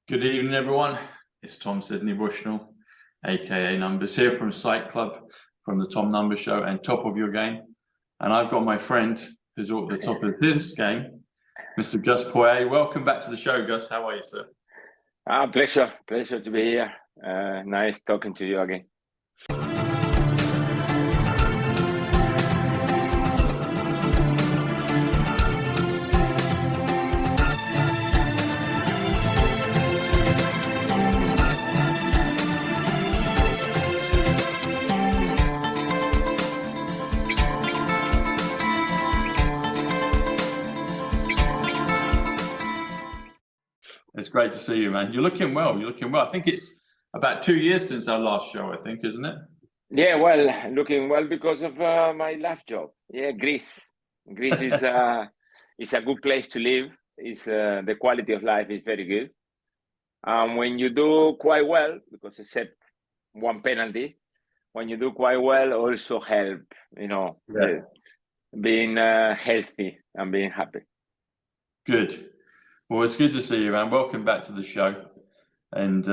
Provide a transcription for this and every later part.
Good evening, everyone. It's Tom Sydney Bushnell, aka Numbers, here from Psych.Club, from the Tom Numbers Show and Top of Your Game. And I've got my friend who's at the top of his game, Mr. Gus POYET. Welcome back to the show, Gus. How are you, sir? Pleasure to be here. Nice talking to you again. It's great to see you, man. You're looking well. You're looking well. I think it's about 2 years since our last show, I think, isn't it? Yeah, well, looking well because of my last job. Yeah, Greece. Greece is a good place to live. It's the quality of life is very good. When you do quite well, because except one penalty, when you do quite well, also help. Being healthy and being happy. Good. Well, it's good to see you, man. Welcome back to the show. And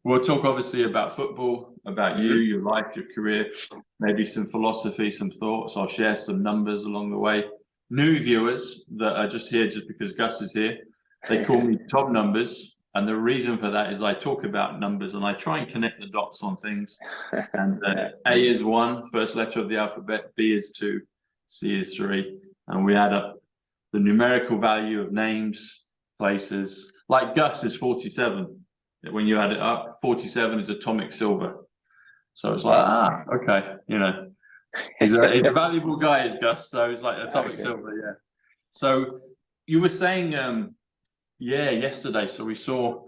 we'll talk obviously about football, about you, your life, your career, maybe some philosophy, some thoughts. I'll share some numbers along the way. New viewers that are just here just because Gus is here, they call me Tom Numbers. And the reason for that is I talk about numbers and I try and connect the dots on things. And A is 1, first letter of the alphabet, B is 2, C is 3. And we add up the numerical value of names, places. Like Gus is 47. When you add it up, 47 is atomic silver. So it's like, okay, he's a valuable guy, is Gus. So it's like atomic silver, yeah. So you were saying, yesterday. So we saw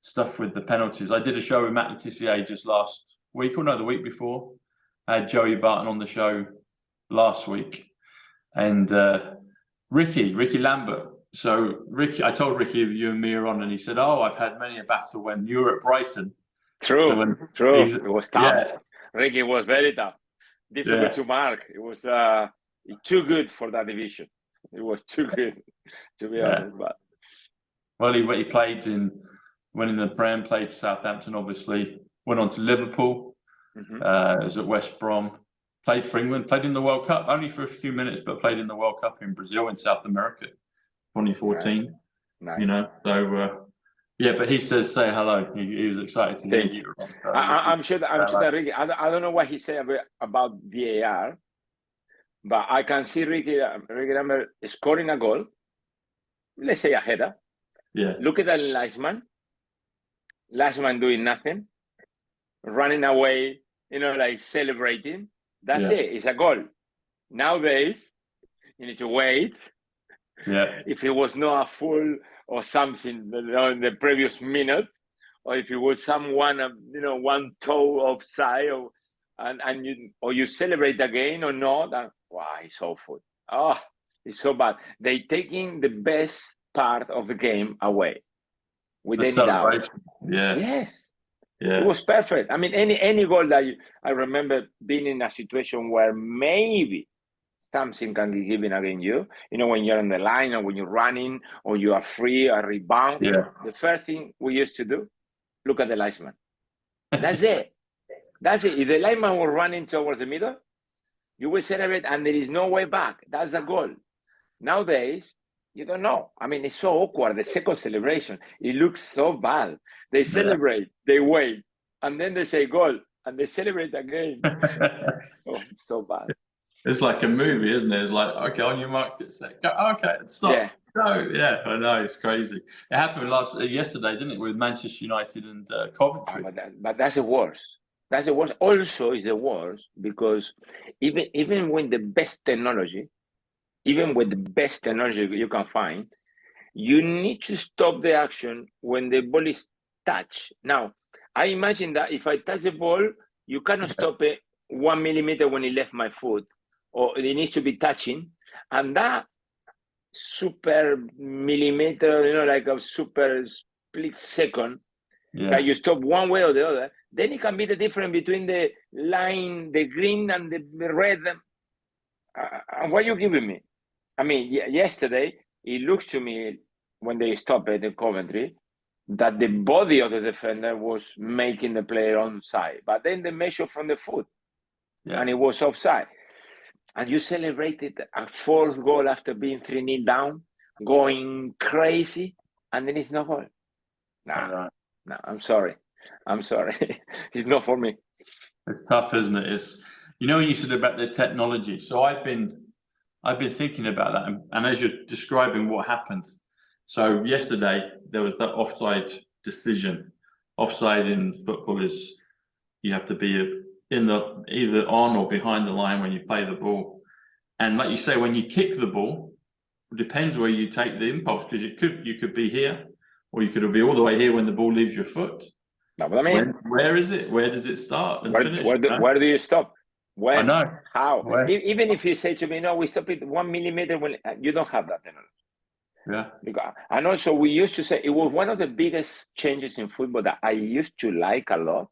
stuff with the penalties. I did a show with Matt Letitia just last week, or no, the week before. I had Joey Barton on the show last week, and Ricky Lambert. So Ricky, I told Ricky you and me are on, and he said, "Oh, I've had many a battle when you were at Brighton." True. It was tough. Yeah. Ricky was very tough, difficult to mark. It was too good for that division. It was too good, to be honest. But well, he played went in the Prem, played for Southampton. Obviously, went on to Liverpool. Was at West Brom. Played for England. Played in the World Cup only for a few minutes, but played in the World Cup in Brazil, in South America. 2014, nice. So but he says say hello. He was excited to hear you. I'm sure that Ricky, I don't know what he said about VAR, but I can see Ricky Lambert scoring a goal, let's say a header. Yeah. Look at the linesman doing nothing, running away, like celebrating. That's it. It's a goal. Nowadays, you need to wait. Yeah. If it was not a full or something in the previous minute, or if it was someone, one toe offside, and you celebrate again or not, it's awful. It's so bad. They taking the best part of the game away. With any doubt. Yeah. Yes. Yeah. It was perfect. I mean, any goal that I remember being in a situation where maybe something can be given against you, when you're on the line or when you're running or you are free, a rebound. Yeah. The first thing we used to do, look at the linesman. That's it. That's it. If the linesman was running towards the middle, you will celebrate and there is no way back. That's a goal. Nowadays, you don't know. I mean, it's so awkward. The second celebration, it looks so bad. They celebrate, they wait, and then they say goal, and they celebrate again. So bad. It's like a movie, isn't it? It's like, okay, on your marks, get set. Go, okay, stop. Yeah. Go. Yeah, I know, it's crazy. It happened yesterday, didn't it, with Manchester United and Coventry? But that's the worst. That's the worst. Also, is the worst because even with the best technology, you can find, you need to stop the action when the ball is touched. Now, I imagine that if I touch the ball, you cannot stop it 1 millimeter when it left my foot, or it needs to be touching, and that super millimeter, like a super split second, that you stop one way or the other, then it can be the difference between the line, the green and the red. And what are you giving me? I mean, yesterday, it looks to me, when they stopped at the Coventry, that the body of the defender was making the player onside, but then they measured from the foot, and it was offside. And you celebrated a fourth goal after being 3-0 down, going crazy, and then it's no goal. Nah, I'm sorry. It's not for me. It's tough, isn't it? It's, you know, you said about the technology. So I've been thinking about that, and as you're describing what happened. So yesterday there was that offside decision. Offside in football is you have to be either on or behind the line when you play the ball. And like you say, when you kick the ball, it depends where you take the impulse, because you could be here, or you could be all the way here when the ball leaves your foot. That's what I mean. Where is it? Where does it start and finish? Where do you stop? When? I know. How? Even if you say to me, no, we stop it 1 millimeter, when you don't have that technology. Yeah. And also, we used to say, it was one of the biggest changes in football that I used to like a lot,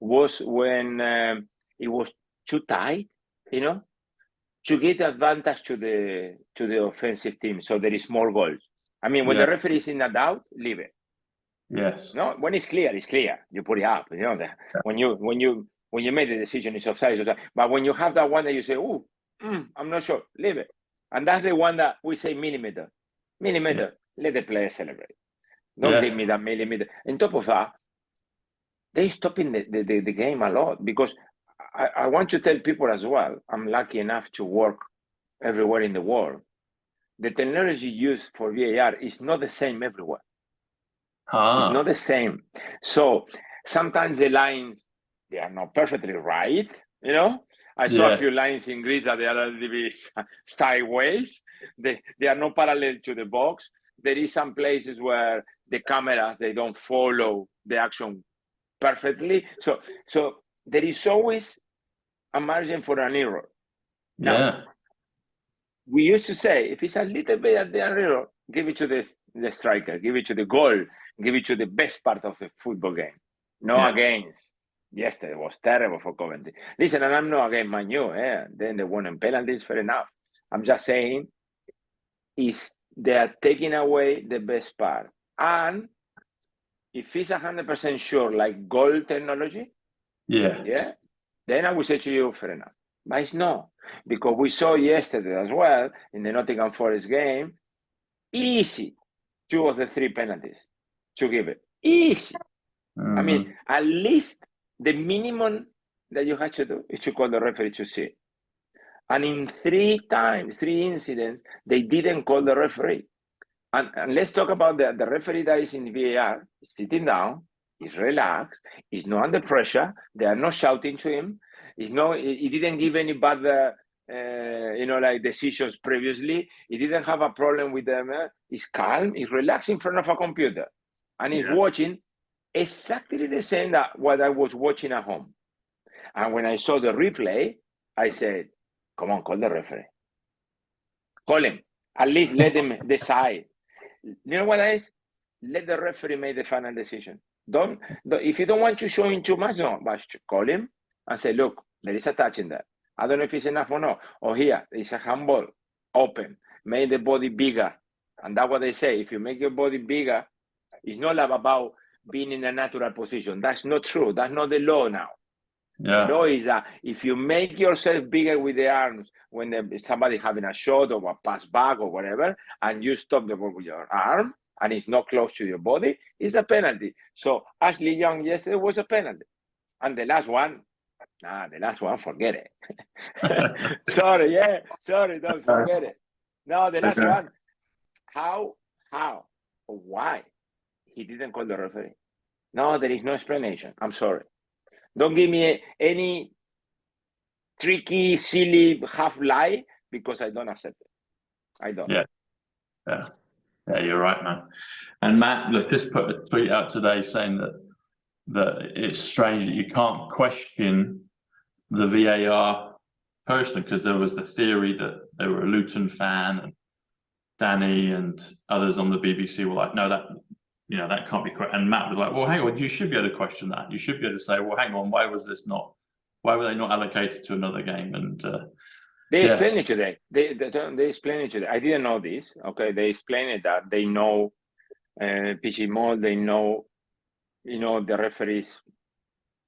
was when it was too tight, you know, to get advantage to the offensive team, so there is more goals. I mean, when the referee is in a doubt, leave it. Yes. No, when it's clear, it's clear. You put it up. You know that when you make the decision, it's offside, it's offside. But when you have that one that you say, "Oh, I'm not sure," leave it. And that's the one that we say millimeter. Let the player celebrate. Don't give me that millimeter. On top of that, they're stopping the game a lot, because I want to tell people as well, I'm lucky enough to work everywhere in the world. The technology used for VAR is not the same everywhere. It's not the same. So sometimes the lines, they are not perfectly right, you know? I saw a few lines in Greece that they are a little bit sideways. They are not parallel to the box. There is some places where the cameras, they don't follow the action perfectly. So there is always a margin for an error. Now, we used to say, if it's a little bit at the error, give it to the striker, give it to the goal, give it to the best part of the football game. No against. Yesterday was terrible for Coventry. Listen, and I'm not against Man U. Then they won in penalties, fair enough. I'm just saying, they are taking away the best part. And if it's 100% sure, like goal technology, then I would say to you, fair enough. But it's not, because we saw yesterday as well in the Nottingham Forest game, easy 2 of the 3 penalties to give it. Easy. I mean, at least the minimum that you had to do is to call the referee to see it. And in 3 incidents, they didn't call the referee. And let's talk about the referee that is in VAR, sitting down, he's relaxed, he's not under pressure, they are not shouting to him, he didn't give any bad like decisions previously, he didn't have a problem with them, he's calm, he's relaxed in front of a computer, and he's watching exactly the same that what I was watching at home. And when I saw the replay, I said, come on, call the referee. Call him. At least let him decide. You know what that is? Let the referee make the final decision. Don't if you don't want to show him too much, no, but call him and say, look, there is a touch in there. I don't know if it's enough or not. Or here, it's a handball, open, make the body bigger. And that's what they say. If you make your body bigger, it's not about being in a natural position. That's not true. That's not the law now. The law is that if you make yourself bigger with the arms, when somebody having a shot or a pass back or whatever, and you stop the ball with your arm, and it's not close to your body, it's a penalty. So Ashley Young yesterday was a penalty. And the last one, forget it. Sorry, don't forget it. No, the last one, how, why? He didn't call the referee. No, there is no explanation. I'm sorry. Don't give me any tricky, silly half lie, because I don't accept it. I don't. Yeah, you're right, man. And Matt, look, just put a tweet out today saying that it's strange that you can't question the VAR person, because there was the theory that they were a Luton fan, and Danny and others on the BBC were like, no, that can't be correct. And Matt was like, well, hang on, you should be able to question that. You should be able to say, well, hang on, why were they not allocated to another game? And they explained it today. They explained it today. I didn't know this. Okay, they explained it that they know PG mode, they know, the referees,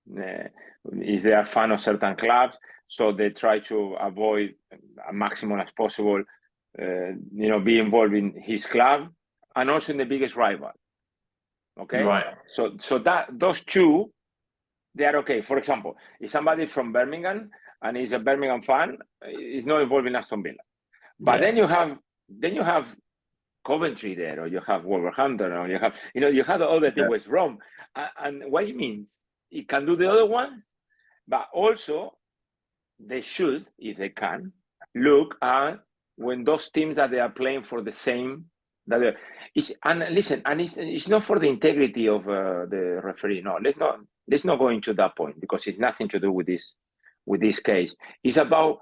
if they are fan of certain clubs, so they try to avoid a maximum as possible, be involved in his club and also in the biggest rival. Okay, right. So that those two, they are okay. For example, if somebody from Birmingham and is a Birmingham fan, is not involved in Aston Villa, but then you have Coventry there, or you have Wolverhampton, or you have all the West Brom, and what it means, it can do the other one, but also they should, if they can, look at when those teams that they are playing for the same. It's not for the integrity of the referee. No, let's not go into that point, because it's nothing to do with this case. It's about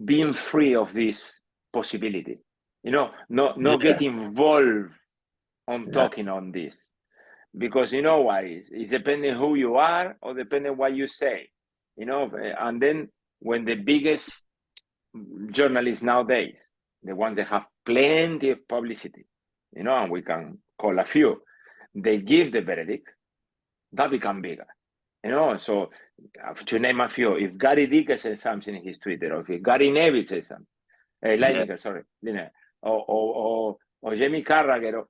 being free of this possibility. Not get involved on talking on this, because you know why it's depending who you are or depending what you say, and then when the biggest journalists nowadays, the ones that have plenty of publicity, and we can call a few, they give the verdict, that become bigger, so to name a few, if Gary Dicker says something in his Twitter, or if Gary Neville says something, Lineker, or Jamie Carragher,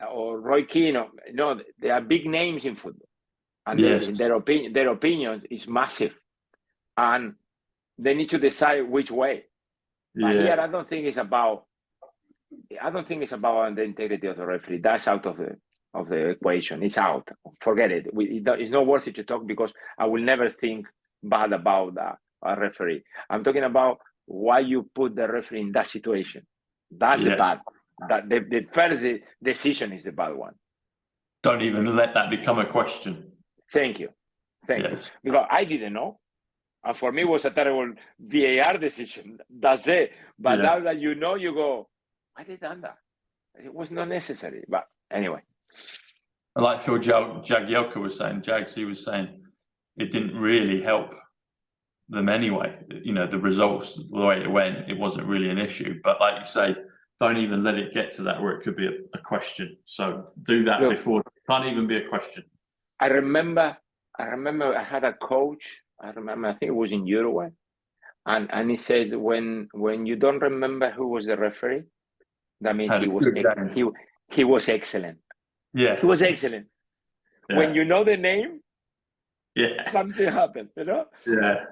or Roy Keane, they are big names in football, and their opinion is massive, and they need to decide which way. But here, I don't think it's about the integrity of the referee. That's out of the equation. It's out. Forget it. It's not worth it to talk, because I will never think bad about a referee. I'm talking about why you put the referee in that situation. That's the bad. That the first decision is the bad one. Don't even let that become a question. Thank you. Because I didn't know. And for me, it was a terrible VAR decision. That's it. But now that you go, why they done that? It was not necessary. But anyway. Like Phil Jagielka was saying, he was saying it didn't really help them anyway. The results, the way it went, it wasn't really an issue. But like you say, don't even let it get to that where it could be a question. So do that before. It can't even be a question. I remember I had a coach. I think it was in Uruguay, and he said when you don't remember who was the referee, that means he was excellent. Yeah, he was excellent. Yeah. When you know the name, something happened. Yeah.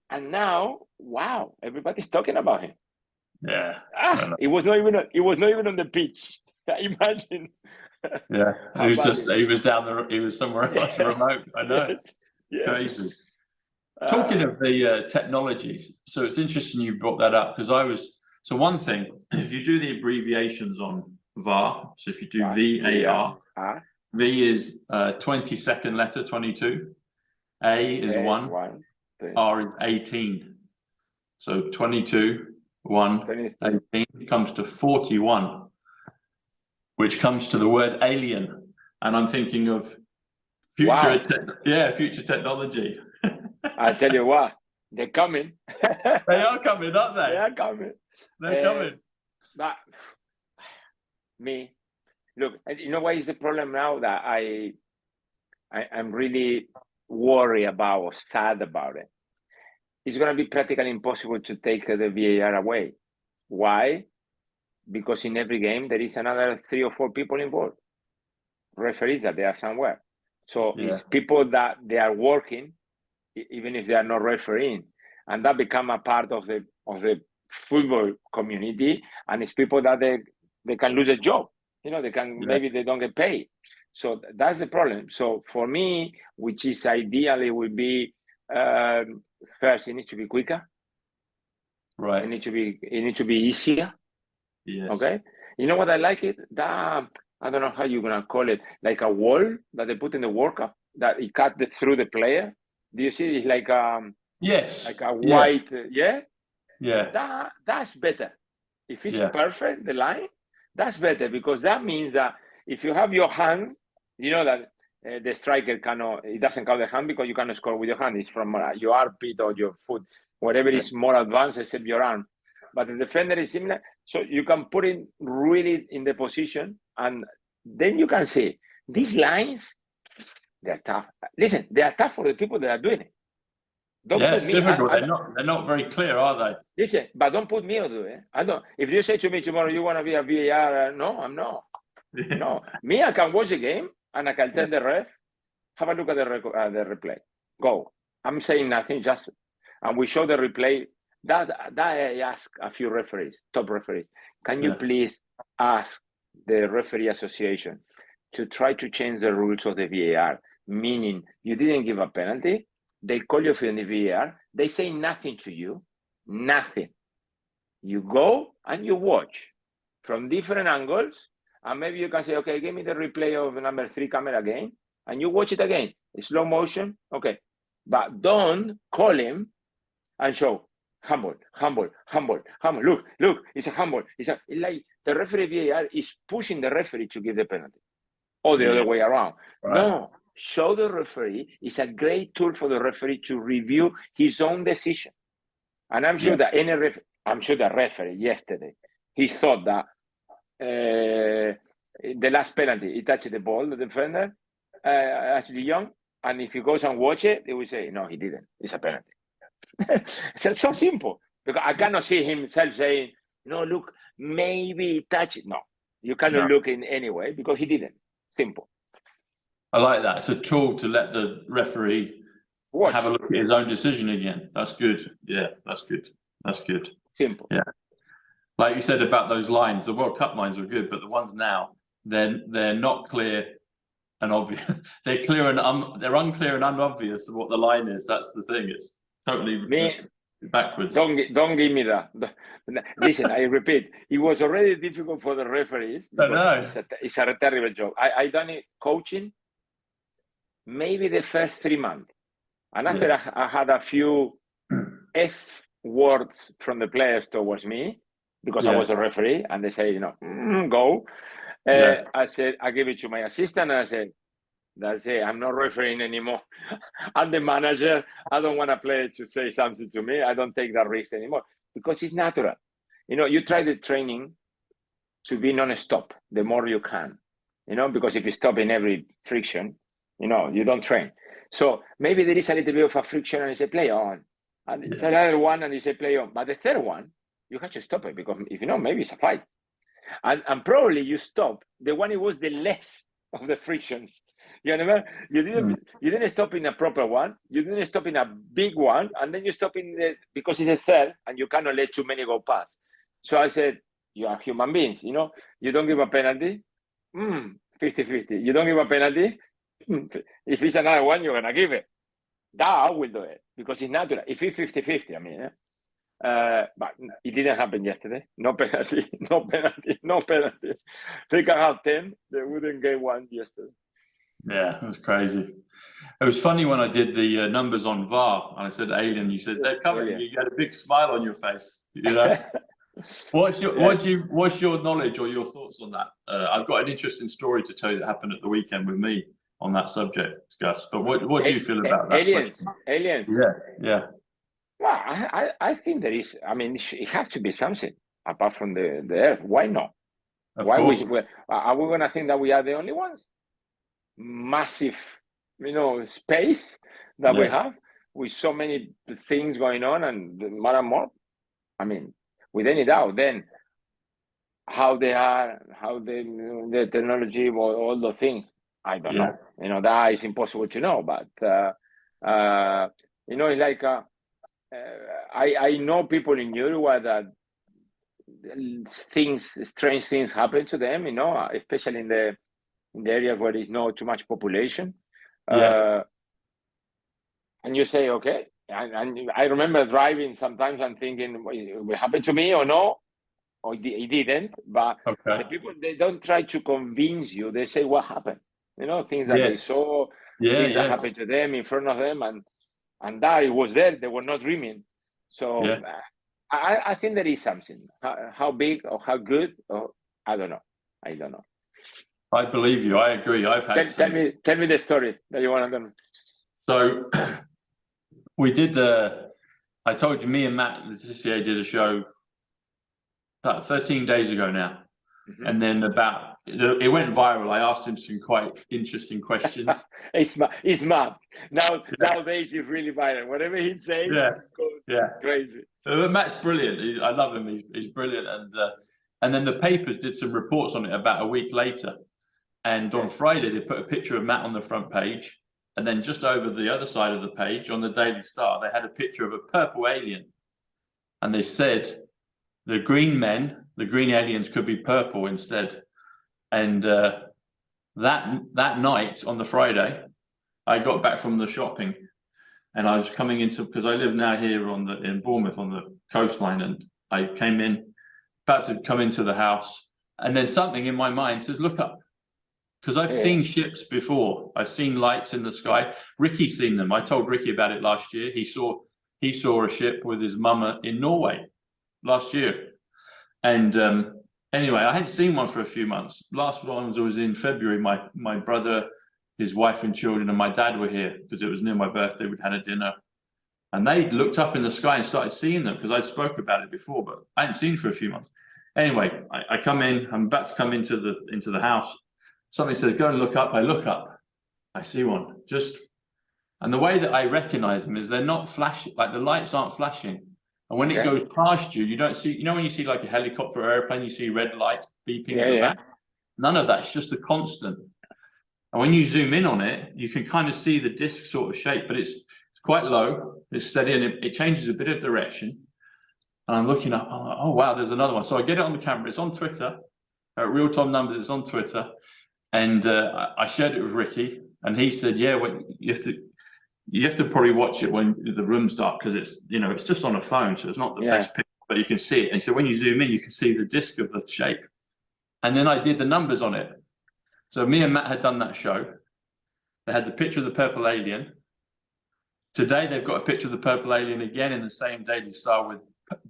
And now, wow, everybody's talking about him. Yeah. It was not even on the pitch. Imagine. Yeah, he was somewhere else remote. I know. Yes. Crazy. Talking of the technologies, so it's interesting you brought that up, because so one thing, if you do the abbreviations on VAR, so if you do VAR, V is 22nd letter, 22, A is 1, R is 18. So 22, 1, 18 comes to 41, which comes to the word alien. And I'm thinking of future technology. I tell you what, they're coming. They are coming, aren't they? They are coming. They're coming. But look, you know what is the problem now, that I'm really worried about, or sad about it. It's going to be practically impossible to take the VAR away. Why? Because in every game there is another 3 or 4 people involved, referees that they are somewhere. So it's people that they are working, even if they are not refereeing, and that become a part of the football community, and it's people that they can lose a job. They can maybe they don't get paid. So that's the problem. So for me, which is ideally would be first, it needs to be quicker. Right. It needs to be easier. Yes. Okay. You know what I like it? That I don't know how you're gonna call it, like a wall that they put in the World Cup that it cut through the player. Do you see? It's like like a white That's better. If it's perfect, the line, that's better, because that means that if you have your hand, that the striker it doesn't count the hand, because you cannot score with your hand. It's from your armpit or your foot, whatever is more advanced except your arm. But the defender is similar, so you can put it really in the position, and then you can say, these lines, they're tough. Listen, they are tough for the people that are doing it. Don't Yeah, put it's me. difficult. They're not very clear, are they? Listen, but don't put me on it. I don't. If you say to me tomorrow you want to be a VAR, no, I'm not. No, me, I can watch the game and I can tell the ref, have a look at the replay. Go. I'm saying nothing. Just and we show the replay. That I ask a few referees, top referees. Can you please ask the referee association to try to change the rules of the VAR? Meaning, you didn't give a penalty. They call you from the VAR. They say nothing to you. Nothing. You go and you watch from different angles, and maybe you can say, okay, give me the replay of number 3 camera again, and you watch it again. It's slow motion, okay. But don't call him and show humble. Look, it's a humble. It's like the referee VAR is pushing the referee to give the penalty, or the other way around. Right. No, show the referee. It's a great tool for the referee to review his own decision. And I'm sure that I'm sure the referee yesterday, he thought that the last penalty, he touched the ball, the defender, Ashley Young, and if he goes and watch it, they will say, no, he didn't. It's a penalty. It's so simple, because I cannot see himself saying, no, look, maybe he touched it. No, you cannot look in any way because he didn't. Simple. I like that. It's a tool to let the referee have a look at his own decision again. That's good. Yeah, that's good. That's good. Simple. Yeah. Like you said about those lines, the World Cup lines were good, but the ones now, they're not clear and obvious. They're clear and they're unclear and unobvious of what the line is. That's the thing. It's totally backwards. Don't give me that. Listen, I repeat, it was already difficult for the referees because it's a terrible job. I done it coaching maybe the first 3 months. And after I had a few F words from the players towards me, because I was a referee, and they say, you know, go. I said, I gave it to my assistant, and I said, that's it, I'm not refereeing anymore. I'm the manager. I don't want a player to say something to me. I don't take that risk anymore, because it's natural. You know, you try the training to be non-stop the more you can, you know, because if you stop in every friction, you know, you don't train. So maybe there is a little bit of a friction and you say play on, and it's another one and you say play on. But the third one, you have to stop it, because if you know, maybe it's a fight. And probably you stop the one it was the less of the frictions. You know, you didn't stop in a proper one, you didn't stop in a big one, and then you stop in the, because it's the third and you cannot let too many go past. So I said, you are human beings, you know, you don't give a penalty, 50-50. You don't give a penalty, if it's another one, you're gonna give it. That I will do it, because it's natural. If it's 50-50, I mean, but it didn't happen yesterday. No penalty, no penalty, no penalty. They can have 10, they wouldn't get one yesterday. Yeah, it was crazy. It was funny when I did the numbers on VAR, and I said, Aidan, you said they're coming. You had a big smile on your face. You know, what's your knowledge or your thoughts on that? I've got an interesting story to tell you that happened at the weekend with me on that subject, Gus. But what do you feel about that? Aliens. Yeah. Well, I think there is. I mean, it has to be something apart from the Earth. Why not? Of Why course. are we going to think that we are the only ones? Massive, you know, space that we have with so many things going on and more and more. I mean, with any doubt, then how they are, how the technology, all the things, I don't know. You know, that is impossible to know. But you know, it's like I know people in Uruguay that strange things happen to them. You know, especially in the areas where there's not too much population. And you say, okay. And I remember driving sometimes and thinking, will it happen to me or no? Or it didn't. But the people, they don't try to convince you. They say what happened. You know, things that they saw, things that happened to them in front of them. And that it was there. They were not dreaming. So I think there is something. How big or how good, or I don't know. I believe you. I agree. I've had. Tell me the story that you want to know. So we did. I told you, me and Matt, the CCA, did a show about 13 days ago now, And then it went viral. I asked him some quite interesting questions. It's mad. Nowadays he's really viral. Whatever he says goes crazy. Matt's brilliant. I love him. He's brilliant. And then the papers did some reports on it about a week later. And on Friday, they put a picture of Matt on the front page. And then just over the other side of the page, on the Daily Star, they had a picture of a purple alien. And they said the green aliens could be purple instead. And that night on the Friday, I got back from the shopping, and I was coming into, because I live now here in Bournemouth on the coastline, and I came in, about to come into the house, and then something in my mind says, look up. Because I've seen ships before. I've seen lights in the sky. Ricky's seen them. I told Ricky about it last year. He saw a ship with his mama in Norway last year. And anyway, I hadn't seen one for a few months. Last one was in February. My brother, his wife and children, and my dad were here because it was near my birthday. We'd had a dinner. And they looked up in the sky and started seeing them because I spoke about it before, but I hadn't seen for a few months. Anyway, I come in. I'm about to come into the house. Somebody says, go and look up. I look up. I see one. And the way that I recognize them is they're not flashing, like the lights aren't flashing. And when it goes past you, you don't see, when you see like a helicopter or airplane, you see red lights beeping at the back. None of that. It's just a constant. And when you zoom in on it, you can kind of see the disc sort of shape, but it's quite low. It's steady, and it changes a bit of direction. And I'm looking up. I'm like, oh, wow, there's another one. So I get it on the camera. It's on Twitter. Real Tom Numbers. It's on Twitter. And I shared it with Ricky, and he said, yeah, well, you have to probably watch it when the room's dark, because it's just on a phone, so it's not the best picture, but you can see it. And so when you zoom in, you can see the disc of the shape. And then I did the numbers on it. So me and Matt had done that show. They had the picture of the purple alien. Today they've got a picture of the purple alien again in the same Daily Star with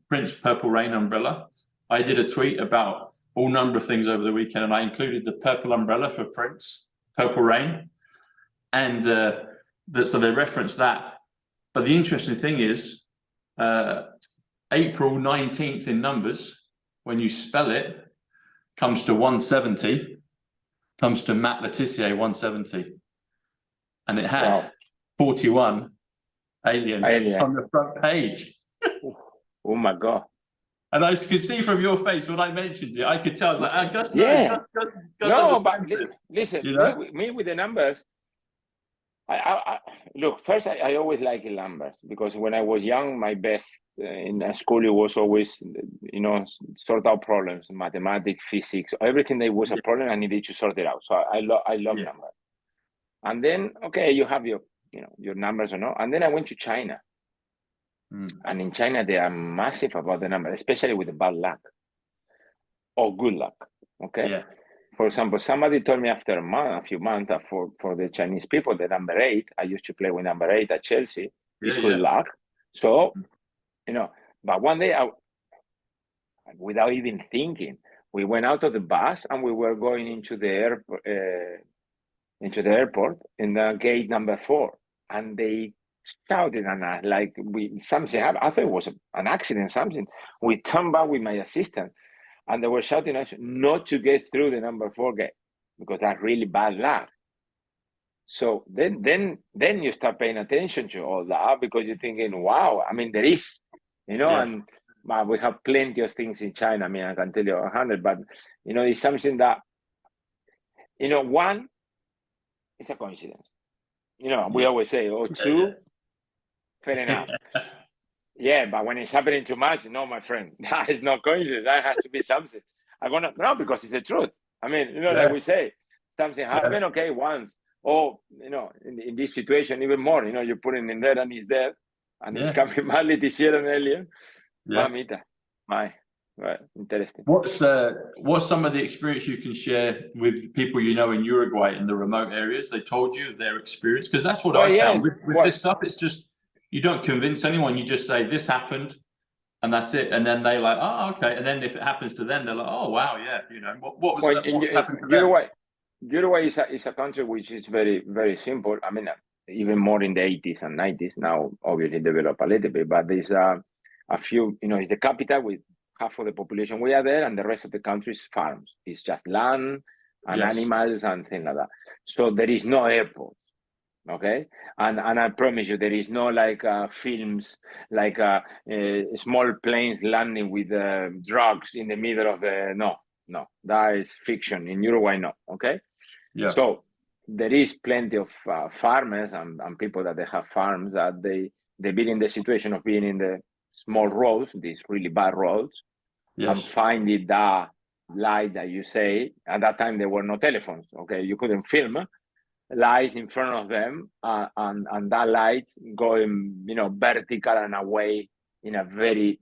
Prince Purple Rain umbrella. I did a tweet about all number of things over the weekend, and I included the purple umbrella for Prince, Purple Rain. And so they referenced that. But the interesting thing is, April 19th in numbers, when you spell it, comes to 170, comes to Matt Letitia 170. And it had 41 aliens on the front page. Oh my God. And I could see from your face when I mentioned it, I could tell, like, Gus, no, but listen, me with the numbers, I look, first, I always liked numbers, because when I was young, my best in school, it was always, sort out problems, mathematics, physics, everything that was a problem, I needed to sort it out. So I love numbers. And then, okay, you have your numbers or not. And then I went to China. And in China, they are massive about the number, especially with the bad luck or good luck. Okay. Yeah. For example, somebody told me after a few months that for the Chinese people, the number 8, I used to play with number 8 at Chelsea, is good luck. So, but one day, without even thinking, we went out of the bus and we were going into the airport in the gate number 4, and they shouted at us like something happened. I thought it was an accident, something. We turned back with my assistant, and they were shouting at us not to get through the number 4 gate, because that's really bad luck. So then you start paying attention to all that, because you're thinking, wow, I mean, there is, and we have plenty of things in China. I mean, I can tell you 100, but it's something that, one, it's a coincidence. We always say, 2, fair enough. Yeah, but when it's happening too much, no, my friend, that is not coincidence. That has to be something. No, because it's the truth. I mean, like we say, something happened, okay, once. Or, in this situation, even more, you're putting in there and he's dead, and it's coming badly this year, an alien. Mamita. Right, interesting. What's some of the experience you can share with people in Uruguay in the remote areas? They told you their experience, because that's what I found with this stuff. It's just, you don't convince anyone. You just say this happened, and that's it. And then they like, oh, okay. And then if it happens to them, they're like, oh, wow, yeah. What was that? What happened to Uruguay? Uruguay is a country which is very, very simple. I mean, even more in the 80s and 90s. Now, obviously, developed a little bit, but there's a few. It's the capital with half of the population we are there, and the rest of the country is farms. It's just land and animals and things like that. So there is no airport. Okay, and I promise you, there is no like films like small planes landing with drugs in the middle of the no, that is fiction. In Uruguay, no. Okay, so there is plenty of farmers and people that they have farms that they've been in the situation of being in the small roads, these really bad roads, and finding that light that you say. At that time, there were no telephones. Okay, you couldn't film. Lights in front of them, and that light going, vertical and away in a very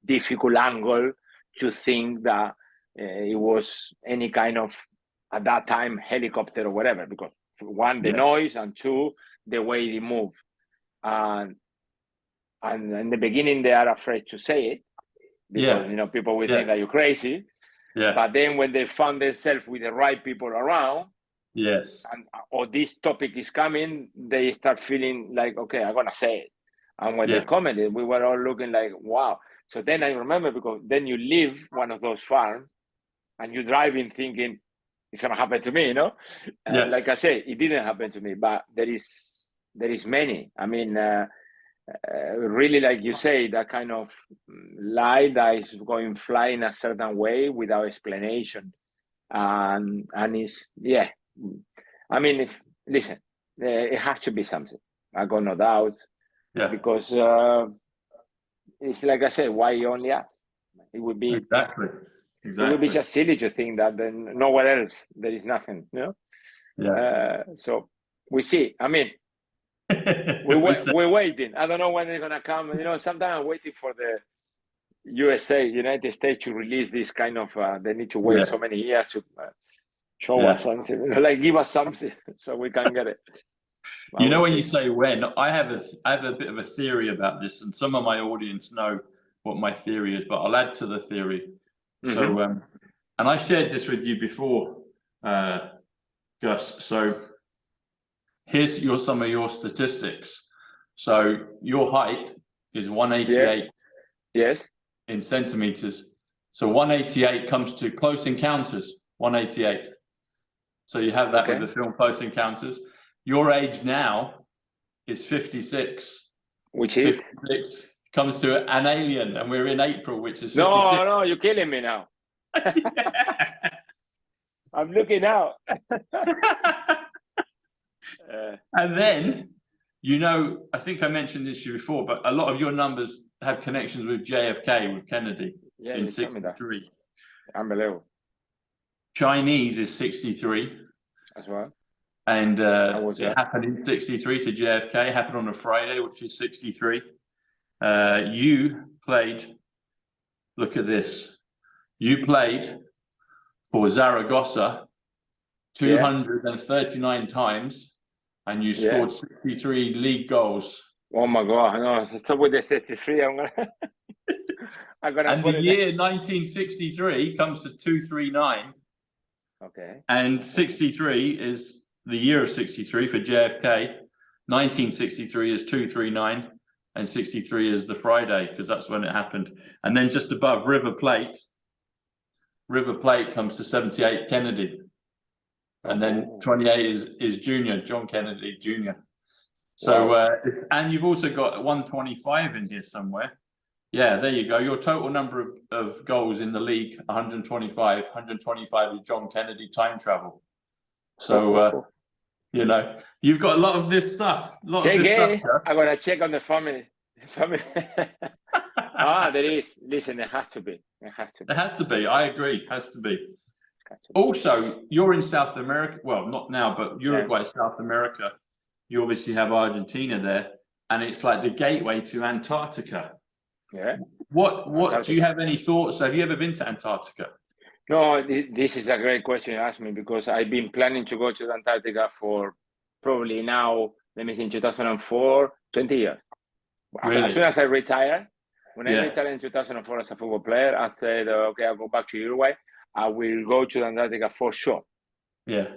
difficult angle to think that it was any kind of, at that time, helicopter or whatever, because one, the noise, and two, the way they move. And in the beginning, they are afraid to say it because, people will think that you're crazy. But then when they found themselves with the right people around, or this topic is coming, they start feeling like, okay, I'm gonna say it. And when they commented, we were all looking like, wow. So then I remember, because then you leave one of those farms and you're driving thinking it's gonna happen to me, Like I say, it didn't happen to me, but there is many. I mean, really, like you say, that kind of light that is going flying a certain way without explanation, and it's I mean, listen, it has to be something. I got no doubt. Because it's like I said, why only us? It would be exactly. It would be just silly to think that then nowhere else there is nothing, So we see. I mean, we're waiting. I don't know when they're gonna come. Sometimes I'm waiting for the USA, United States, to release this kind of. They need to wait so many years to. Show us something, like give us something so we can get it. When you say when, I have a bit of a theory about this, and some of my audience know what my theory is, but I'll add to the theory. So, and I shared this with you before, Gus. So here's some of your statistics. So your height is 188 in centimeters. So 188 comes to Close Encounters, 188. So you have that with the film Close Encounters. Your age now is 56. Which is? 56 comes to an alien, and we're in April, which is 56. No, you're killing me now. I'm looking out. And then, I think I mentioned this to you before, but a lot of your numbers have connections with JFK, with Kennedy, in 63. Unbelievable. Chinese is 63 as well, and it happened in 63 to JFK. It happened on a Friday, which is 63. You played. Look at this. You played for Zaragoza 239 times, and you scored 63 league goals. Oh my God! No, stop with the 33. I'm gonna. And the year 1963 comes to 239. Okay. And 63 is the year of 63 for JFK. 1963 is 239, and 63 is the Friday, because that's when it happened. And then just above, River Plate comes to 78, Kennedy. And then 28 is Junior, John Kennedy Jr. So, and you've also got 125 in here somewhere. Yeah, there you go. Your total number of goals in the league, 125. 125 is John Kennedy time travel. So, you've got a lot of this stuff. I'm going to check on the family. There is. Listen, it has to be. It has to be. I agree. It has to be. Also, you're in South America. Well, not now, but Uruguay, South America. You obviously have Argentina there, and it's like the gateway to Antarctica. Yeah. What do you have any thoughts? Have you ever been to Antarctica? No, this is a great question you asked me, because I've been planning to go to Antarctica for probably now, let me think, 2004, 20 years. Really? As soon as I retire, when I retired in 2004 as a football player, I said, okay, I'll go back to Uruguay. I will go to Antarctica for sure. Yeah.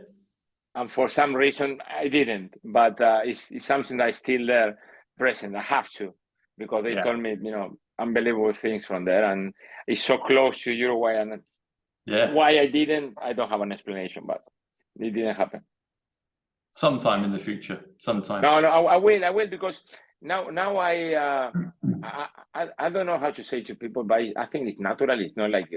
And for some reason, I didn't. But it's something that is still there present. I have to, because they told me, unbelievable things from there, and it's so close to Uruguay. And Yeah. why I didn't, I don't have an explanation, but it didn't happen. Sometime in the future. Sometime. No, I will, because now I don't know how to say to people, but I think it's natural. It's not like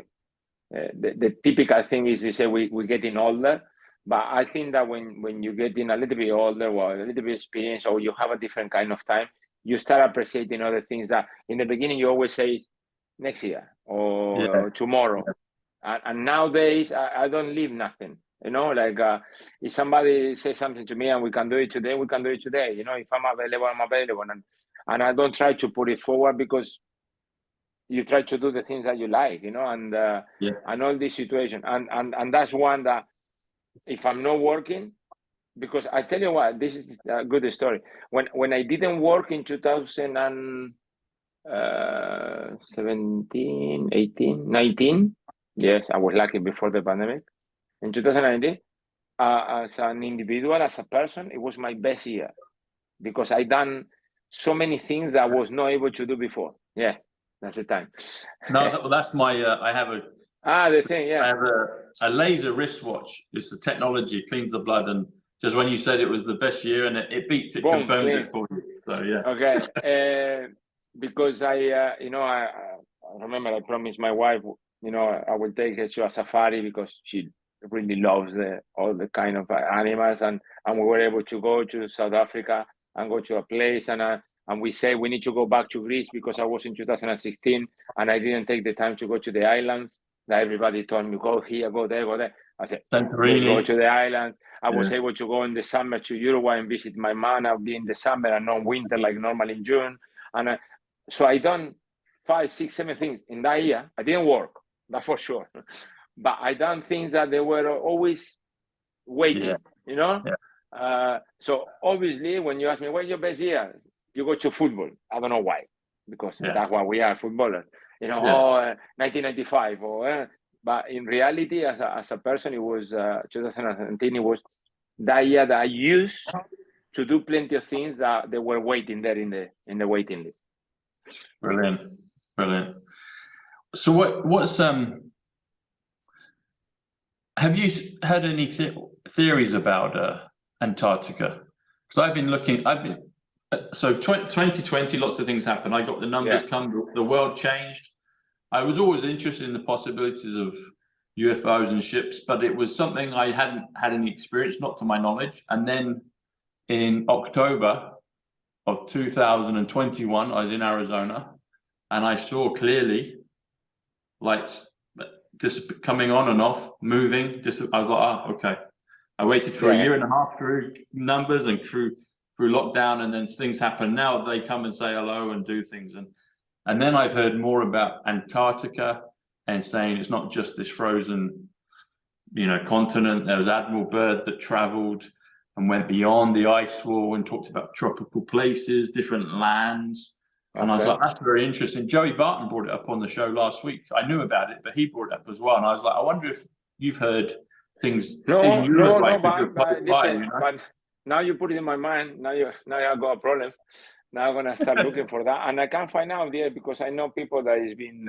the typical thing is they say we're getting older, but I think that when you get in a little bit older or a little bit experienced, or you have a different kind of time, you start appreciating other things that in the beginning you always say next year or tomorrow. And nowadays I don't leave nothing. You know, like if somebody says something to me and we can do it today, we can do it today. You know, if I'm available, I'm available, and I don't try to put it forward, because you try to do the things that you like, you know, and all this situation, and that's one that if I'm not working, because I tell you what, this is a good story. When I didn't work in 2017, 18, 19, yes, I was lucky before the pandemic. In 2019, as an individual, as a person, it was my best year, because I done so many things that I was not able to do before. Yeah, that's the time. No, that's my. I have a. The thing, yeah. I have a laser wristwatch. It's the technology, cleans the blood, and just when you said it was the best year, and it beat it, Boom, confirmed clean. it for you. So yeah. Okay. Because I remember I promised my wife, you know, I will take her to a safari, because she really loves all the kind of animals, and we were able to go to South Africa and go to a place, and we say we need to go back to Greece, because I was in 2016 and I didn't take the time to go to the islands that everybody told me, go here, go there, go there. I said, let's go to the islands. I was able to go in the summer to Uruguay and visit my mom. I'll be in the summer and not winter like normal in June. And so I done 5, 6, 7 things in that year. I didn't work, that's for sure. But I done things that they were always waiting, you know? So obviously, when you ask me, what's your best year? You go to football. I don't know why, because that's why we are footballers. You know, 1995, but in reality, as a person, it was 2017. It was that year that I used to do plenty of things that they were waiting there in the waiting list. Brilliant. So what's have you heard any theories about Antarctica? Because I've been looking. So 2020, lots of things happened. I got the numbers come. The world changed. I was always interested in the possibilities of UFOs and ships, but it was something I hadn't had any experience, not to my knowledge. And then in October of 2021, I was in Arizona, and I saw clearly lights just coming on and off, moving. I was like, okay. I waited for a year and a half through numbers and through lockdown, and then things happen. Now they come and say hello and do things. And then I've heard more about Antarctica, and saying it's not just this frozen, you know, continent. There was Admiral Byrd that traveled and went beyond the ice wall and talked about tropical places, different lands. And I was like, that's very interesting. Joey Barton brought it up on the show last week. I knew about it, but he brought it up as well. And I was like, I wonder if you've heard things in Uruguay. But now you put it in my mind. Now I got a problem. Now I'm gonna start looking for that, and I can't find out there, because I know people that has been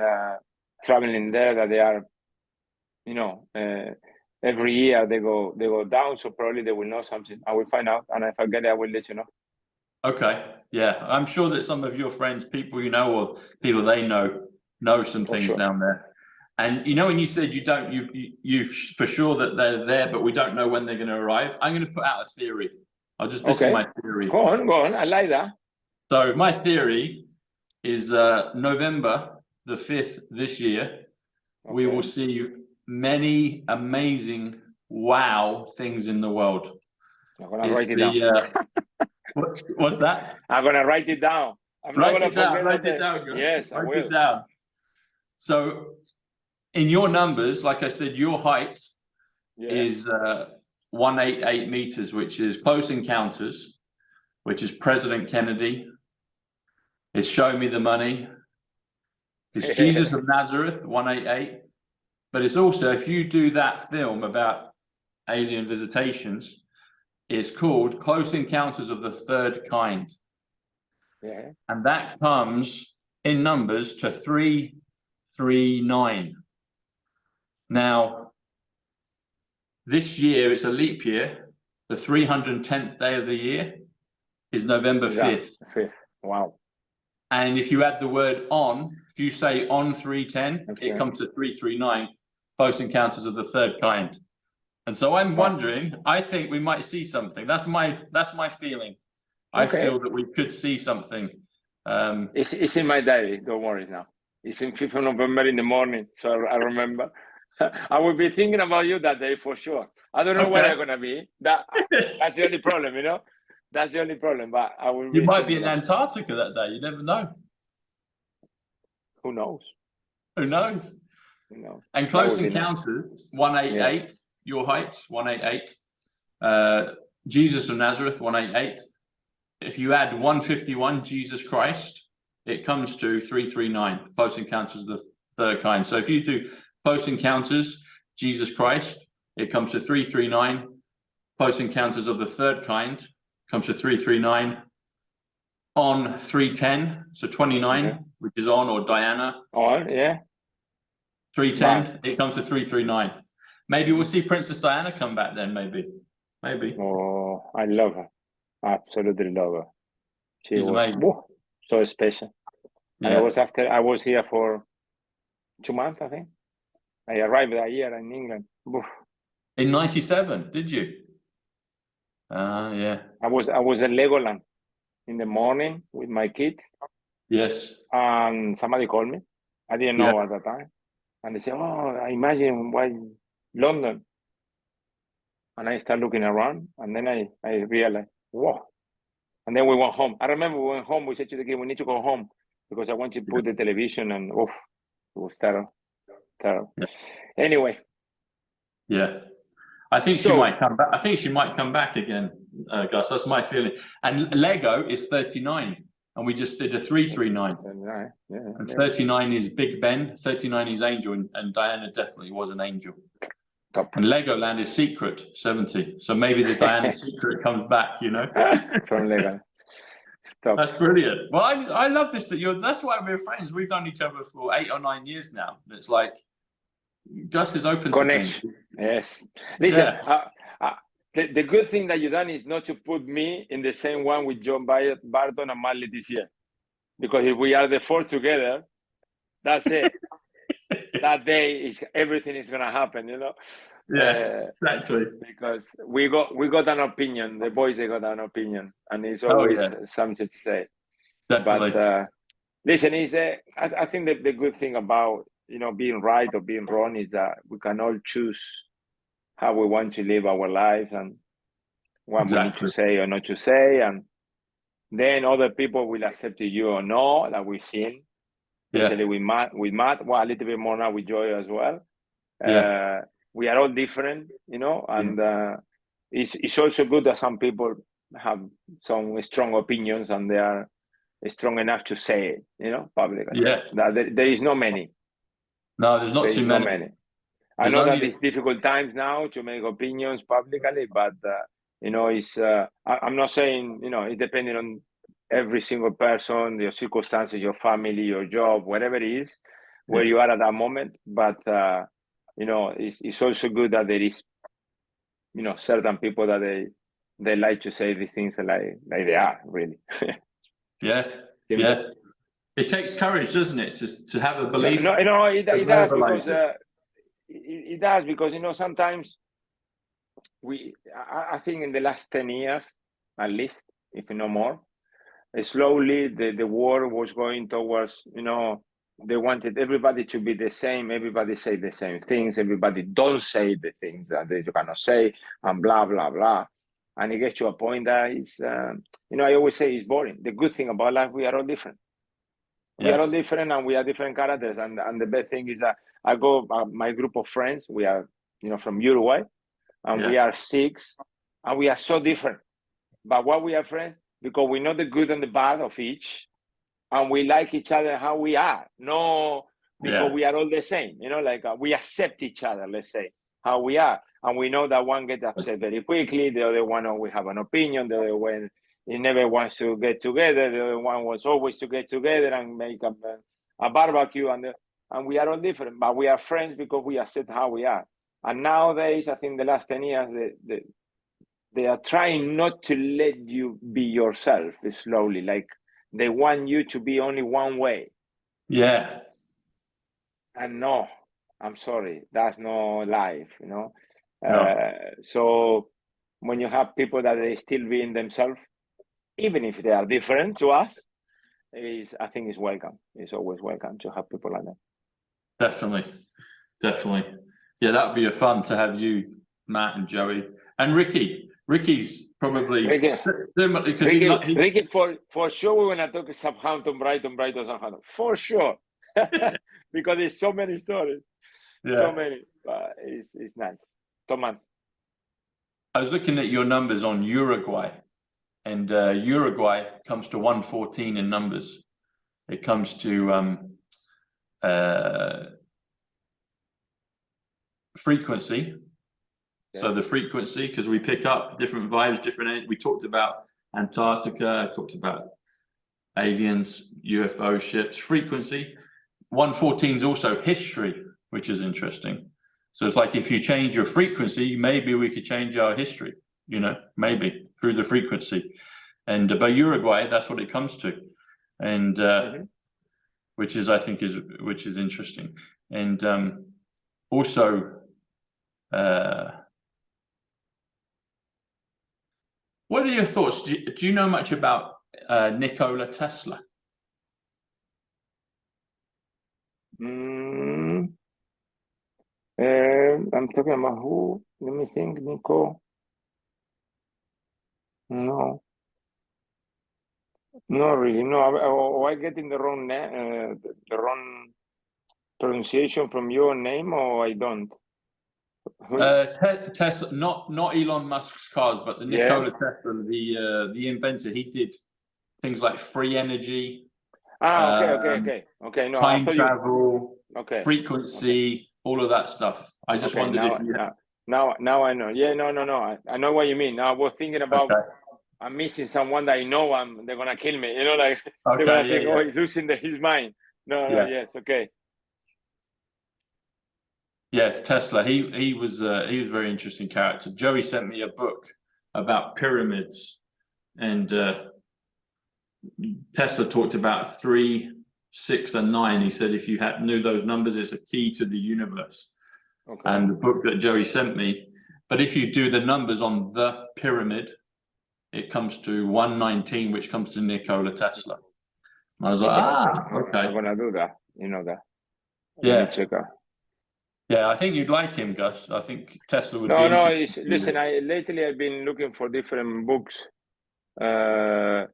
traveling there, that they are, you know, every year they go down. So probably they will know something. I will find out, and if I get it, I will let you know. Okay, yeah, I'm sure that some of your friends, people you know, or people they know some things down there. And you know, when you said you for sure that they're there, but we don't know when they're going to arrive. I'm going to put out a theory. This is my theory. Go on. I like that. So my theory is November the 5th this year, we will see many amazing things in the world. I'm gonna write it down. What's that? I'm gonna write it down. Write it down. Yes, I will. Write it down. So in your numbers, like I said, your height is 188 meters, which is Close Encounters, which is President Kennedy. It's Show Me the Money. It's Jesus of Nazareth, 188. But it's also, if you do that film about alien visitations, it's called Close Encounters of the Third Kind. And that comes in numbers to 339. Now, this year, it's a leap year. The 310th day of the year is November 5th. Wow. And if you add the word on, if you say on 310, it comes to 339, close encounters of the third kind. And so I'm wondering, I think we might see something. That's my feeling. I feel that we could see something. It's in my diary. Don't worry now. It's in 5th of November in the morning. So I remember. I will be thinking about you that day for sure. I don't know where I'm going to be. That's the only problem, you know? That's the only problem. But I will. You might be in Antarctica that day. You never know. Who knows? Who knows? You know. And close encounters, 188, your height, 188. Jesus of Nazareth, 188. If you add 151, Jesus Christ, it comes to 339, close encounters of the third kind. So if you do close encounters, Jesus Christ, it comes to 339. Close encounters of the third kind comes to 339. On 310, so 29, which is on, or Diana. On, 310, it comes to 339. Maybe we'll see Princess Diana come back then, maybe. Oh, I love her. Absolutely love her. She's amazing. So special. Yeah. And I was here for 2 months, I think. I arrived that year in England. In 97, did you? Yeah. I was in Legoland in the morning with my kids. Yes. And somebody called me. I didn't know at the time. And they said, "Oh, I imagine why London." And I started looking around, and then I realized, whoa. And then we went home. I remember we went home. We said to the kid, "We need to go home because I want to put the television." And it was terrible. Yeah. Anyway. Yeah. I think she might come back. I think she might come back again, Gus. That's my feeling. And Lego is 39, and we just did a 339. And 39 is Big Ben. 39 is Angel, and Diana definitely was an angel. Top. And Legoland is Secret, 70. So maybe the Diana Secret comes back, you know. From Lego. Top. That's brilliant. Well, I love this. That's why we're friends. We've known each other for 8 or 9 years now. It's like Gus is open connection. To things. Yes. Listen, the good thing that you've done is not to put me in the same one with John Barton and Marley this year. Because if we are the 4 together, that's it. That day everything is gonna happen, you know. Yeah, exactly. Because we got an opinion. The boys, they got an opinion, and it's always something to say. Definitely. But listen, I think that the good thing about being right or being wrong is that we can all choose how we want to live our lives and what we need to say or not to say, and then other people will accept you or no, like we've seen. Especially with Matt, well, a little bit more now with Joy as well. We are all different, and it's also good that some people have some strong opinions and they are strong enough to say it, publicly. Yeah. There is not many. No, there's not too many. I know that it's difficult times now to make opinions publicly, but it's. I'm not saying it's depending on every single person, your circumstances, your family, your job, whatever it is, where you are at that moment. But it's also good that there is certain people that they like to say the things like they are, really. Yeah. It takes courage, doesn't it, to have a belief? No, it does because it does because sometimes I think in the last 10 years at least, if not more, slowly the world was going towards they wanted everybody to be the same, everybody say the same things, everybody don't say the things that they cannot say, and blah blah blah, and it gets to a point that it's I always say it's boring. The good thing about life, we are all different. We are all different, and we are different characters, and the best thing is that I go my group of friends, we are from Uruguay, and we are 6, and we are so different, but why we are friends? Because we know the good and the bad of each, and we like each other how we are. No, because we are all the same. We accept each other, let's say, how we are. And we know that one gets upset very quickly. The other one always have an opinion. The other one, he never wants to get together. The other one was always to get together and make a barbecue, and we are all different, but we are friends because we accept how we are. And nowadays, I think the last 10 years, they are trying not to let you be yourself slowly. Like they want you to be only one way. Yeah. And no, I'm sorry, that's no life, you know. No. So when you have people that they still being themselves, even if they are different to us, I think it's welcome. It's always welcome to have people like that. Definitely. Yeah, that would be a fun to have you, Matt, and Joey, and Ricky. Ricky's probably similar because Ricky for sure we're gonna talk Southampton, Brighton, Southampton for sure, because there's so many stories, so many. But it's nice. Tom, I was looking at your numbers on Uruguay, and Uruguay comes to 114 in numbers. It comes to frequency. So the frequency, because we pick up different vibes, we talked about Antarctica, I talked about aliens, UFO ships, frequency. 114 is also history, which is interesting. So it's like if you change your frequency, maybe we could change our history, you know, maybe through the frequency. And by Uruguay, that's what it comes to. And which is, I think, which is interesting. And also, what are your thoughts? Do you know much about Nikola Tesla? I'm talking about who? Let me think, Nico. No, not really. No, or I getting the wrong name, the wrong pronunciation from your name, or I don't. Tesla, not Elon Musk's cars, but the Nikola Tesla, the inventor. He did things like free energy. Okay. No, time travel. Okay. Frequency, all of that stuff. I just wondered if you. Now I know. Yeah, no. I know what you mean. Now I was thinking about. Okay. I'm missing someone that I know. They're gonna kill me. You know, like they're gonna think, oh, he's losing his mind. No, yes, okay. Yes, Tesla. He was a very interesting character. Joey sent me a book about pyramids, and Tesla talked about 3, 6, and 9. He said if you knew those numbers, it's a key to the universe. Okay. And the book that Joey sent me. But if you do the numbers on the pyramid, it comes to 119, which comes to Nikola Tesla. And I was like, okay. I'm gonna do that. You know that. Yeah. Check out. Yeah, I think you'd like him, Gus. I think Tesla would be interesting. Listen, lately I've been looking for different books to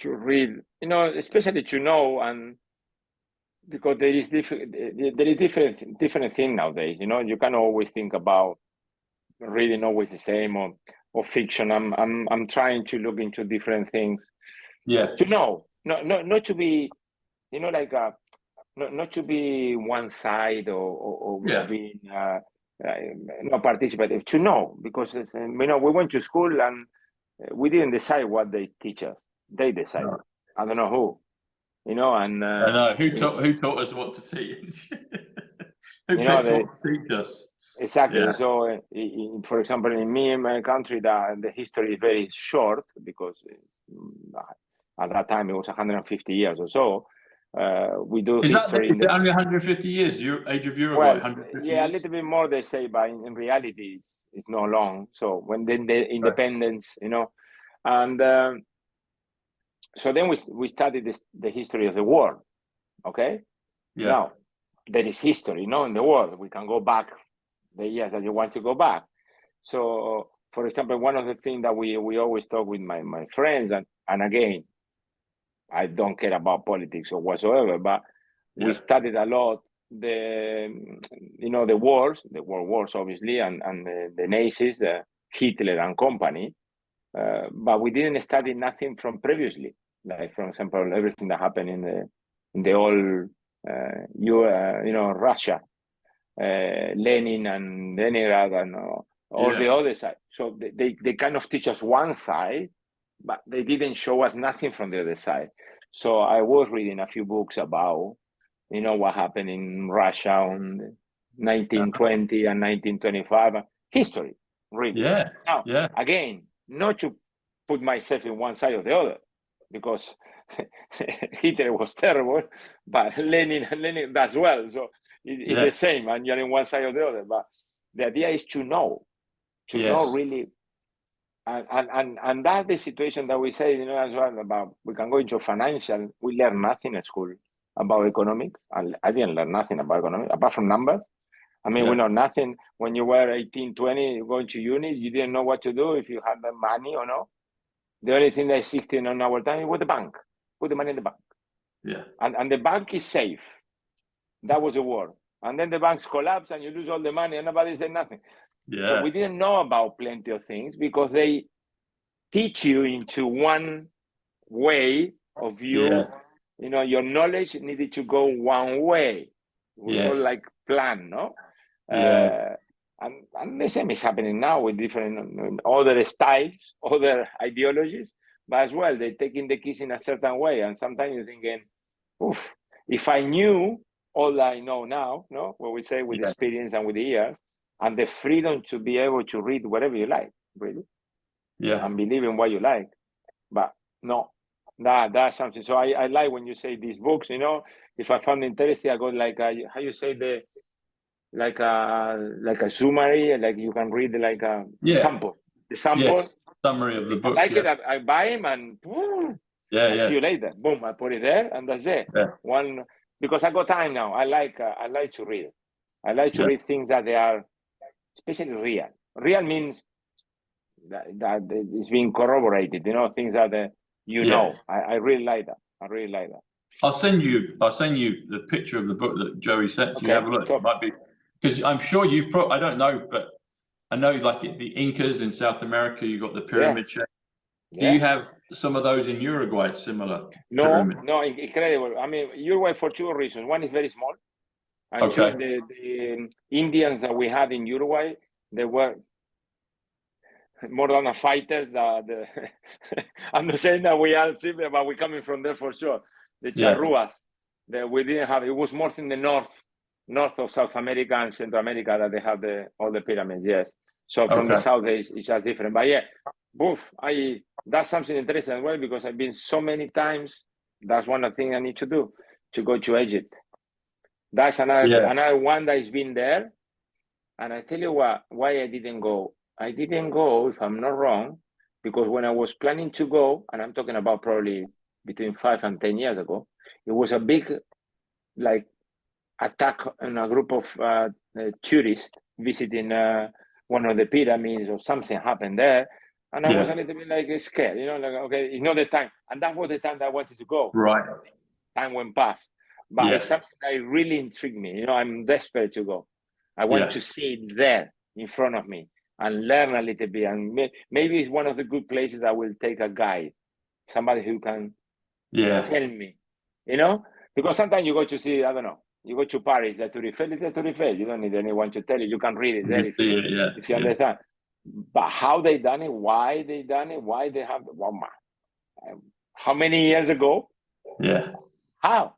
read, you know, especially to know, and because there is different thing nowadays, you know, you can't always think about reading always the same or fiction. I'm trying to look into different things. Yeah. To know, not to be, you know, like not to be one side or being not participative, to know, because you know, we went to school and we didn't decide what they teach us. They decided. No. I don't know who, you know, and I know who taught us what to teach. Who picked what to teach us? Exactly. Yeah. So, for example, in my country, the history is very short because at that time it was 150 years or so. We do history. Is it only 150 years? Age of Uruguay, well, 150 years? A little bit more they say, but in reality, it's not long. So when then the independence, you know, and so then we studied the history of the world. Okay. Yeah. Now there is history, you know, in the world. We can go back the years that you want to go back. So, for example, one of the things that we always talk with my friends, and again, I don't care about politics or whatsoever, but we studied a lot the wars, the world wars, obviously, and the Nazis, the Hitler and company, but we didn't study nothing from previously, like, for example, everything that happened in the old Russia. Lenin and Leningrad and all the other side. So they kind of teach us one side, but they didn't show us nothing from the other side. So I was reading a few books about, you know, what happened in Russia in 1920 and 1925, history, really. Yeah. Now, Yeah. again, not to put myself in one side or the other, because Hitler was terrible, but Lenin as well. So it's the same, and you're in one side or the other. But the idea is to know really. And that's the situation that we say, you know, as well, about we can go into financial. We learn nothing at school about economics. I didn't learn nothing about economics apart from numbers. I mean, we know nothing. When you were 18, 20, going to uni, you didn't know what to do, if you had the money or no. The only thing that is 16 on our time was the bank. Put the money in the bank. Yeah. And the bank is safe. That was a word. And then the banks collapse and you lose all the money and nobody said nothing. Yeah. So we didn't know about plenty of things because they teach you into one way of view. Yeah. You know, your knowledge needed to go one way. It was all Yes. like planned, no? Yeah. And the same is happening now with different other styles, other ideologies, but as well, they're taking the keys in a certain way. And sometimes you're thinking, oof, if I knew all I know now, no, what we say with experience and with the years, and the freedom to be able to read whatever you like, really, and believe in what you like. But no, that's something. So I like when you say these books, you know, if I found interesting, I go like, how you say like a summary, like you can read like a sample. The sample. Summary of the book. I like it. I buy them and see you later. Boom, I put it there and that's it. One, because I got time now. I like to read. I like to read things that they are especially real. Real means that is being corroborated, you know, things that you know. I really like that. I really like that. I'll send you the picture of the book that Joey sent you. Have a look. It might be, because I'm sure you I don't know, but I know like the Incas in South America, you got the pyramid shape. Do you have some of those in Uruguay, similar? No, incredible. I mean, Uruguay for two reasons. One is very small. And two, the Indians that we had in Uruguay, they were more than a fighters. I'm not saying that we are similar, but we're coming from there for sure. The charruas, that we didn't have. It was more in the north of South America and Central America that they have all the pyramids. Yes. So from the south, it's just different. But that's something interesting as well, because I've been so many times. That's one of the things I need to do, to go to Egypt. That's another one that has been there. And I tell you what, why I didn't go. I didn't go, if I'm not wrong, because when I was planning to go, and I'm talking about probably between 5 and 10 years ago, it was a big, like, attack on a group of tourists visiting one of the pyramids, or something happened there. And I was a little bit like scared, you know, like, okay, it's not the time. And that was the time that I wanted to go. Right. Time went past. But it's something that really intrigued me. You know, I'm desperate to go. I want to see it there in front of me and learn a little bit. And maybe it's one of the good places I will take a guide, somebody who can tell me, you know, because sometimes you go to see, I don't know, you go to Paris, the Tour Eiffel is the Tour Eiffel. You don't need anyone to tell you. You can read it there if you understand. But how they done it, why they done it, why they have, how many years ago? How?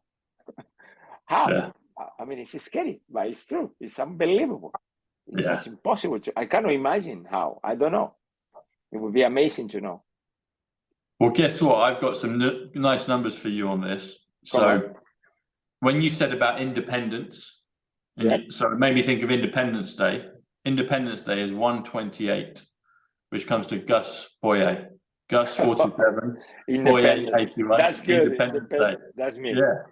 Yeah. I mean, it's scary, but it's true. It's unbelievable. It's impossible I cannot imagine how. I don't know. It would be amazing to know. Well, guess what? I've got some nice numbers for you on this. So when you said about independence, so it made me think of Independence Day. Independence Day is 128, which comes to GUS POYET. GUS 47, POYET 81. That's good. Independence Day. That's me. Yeah.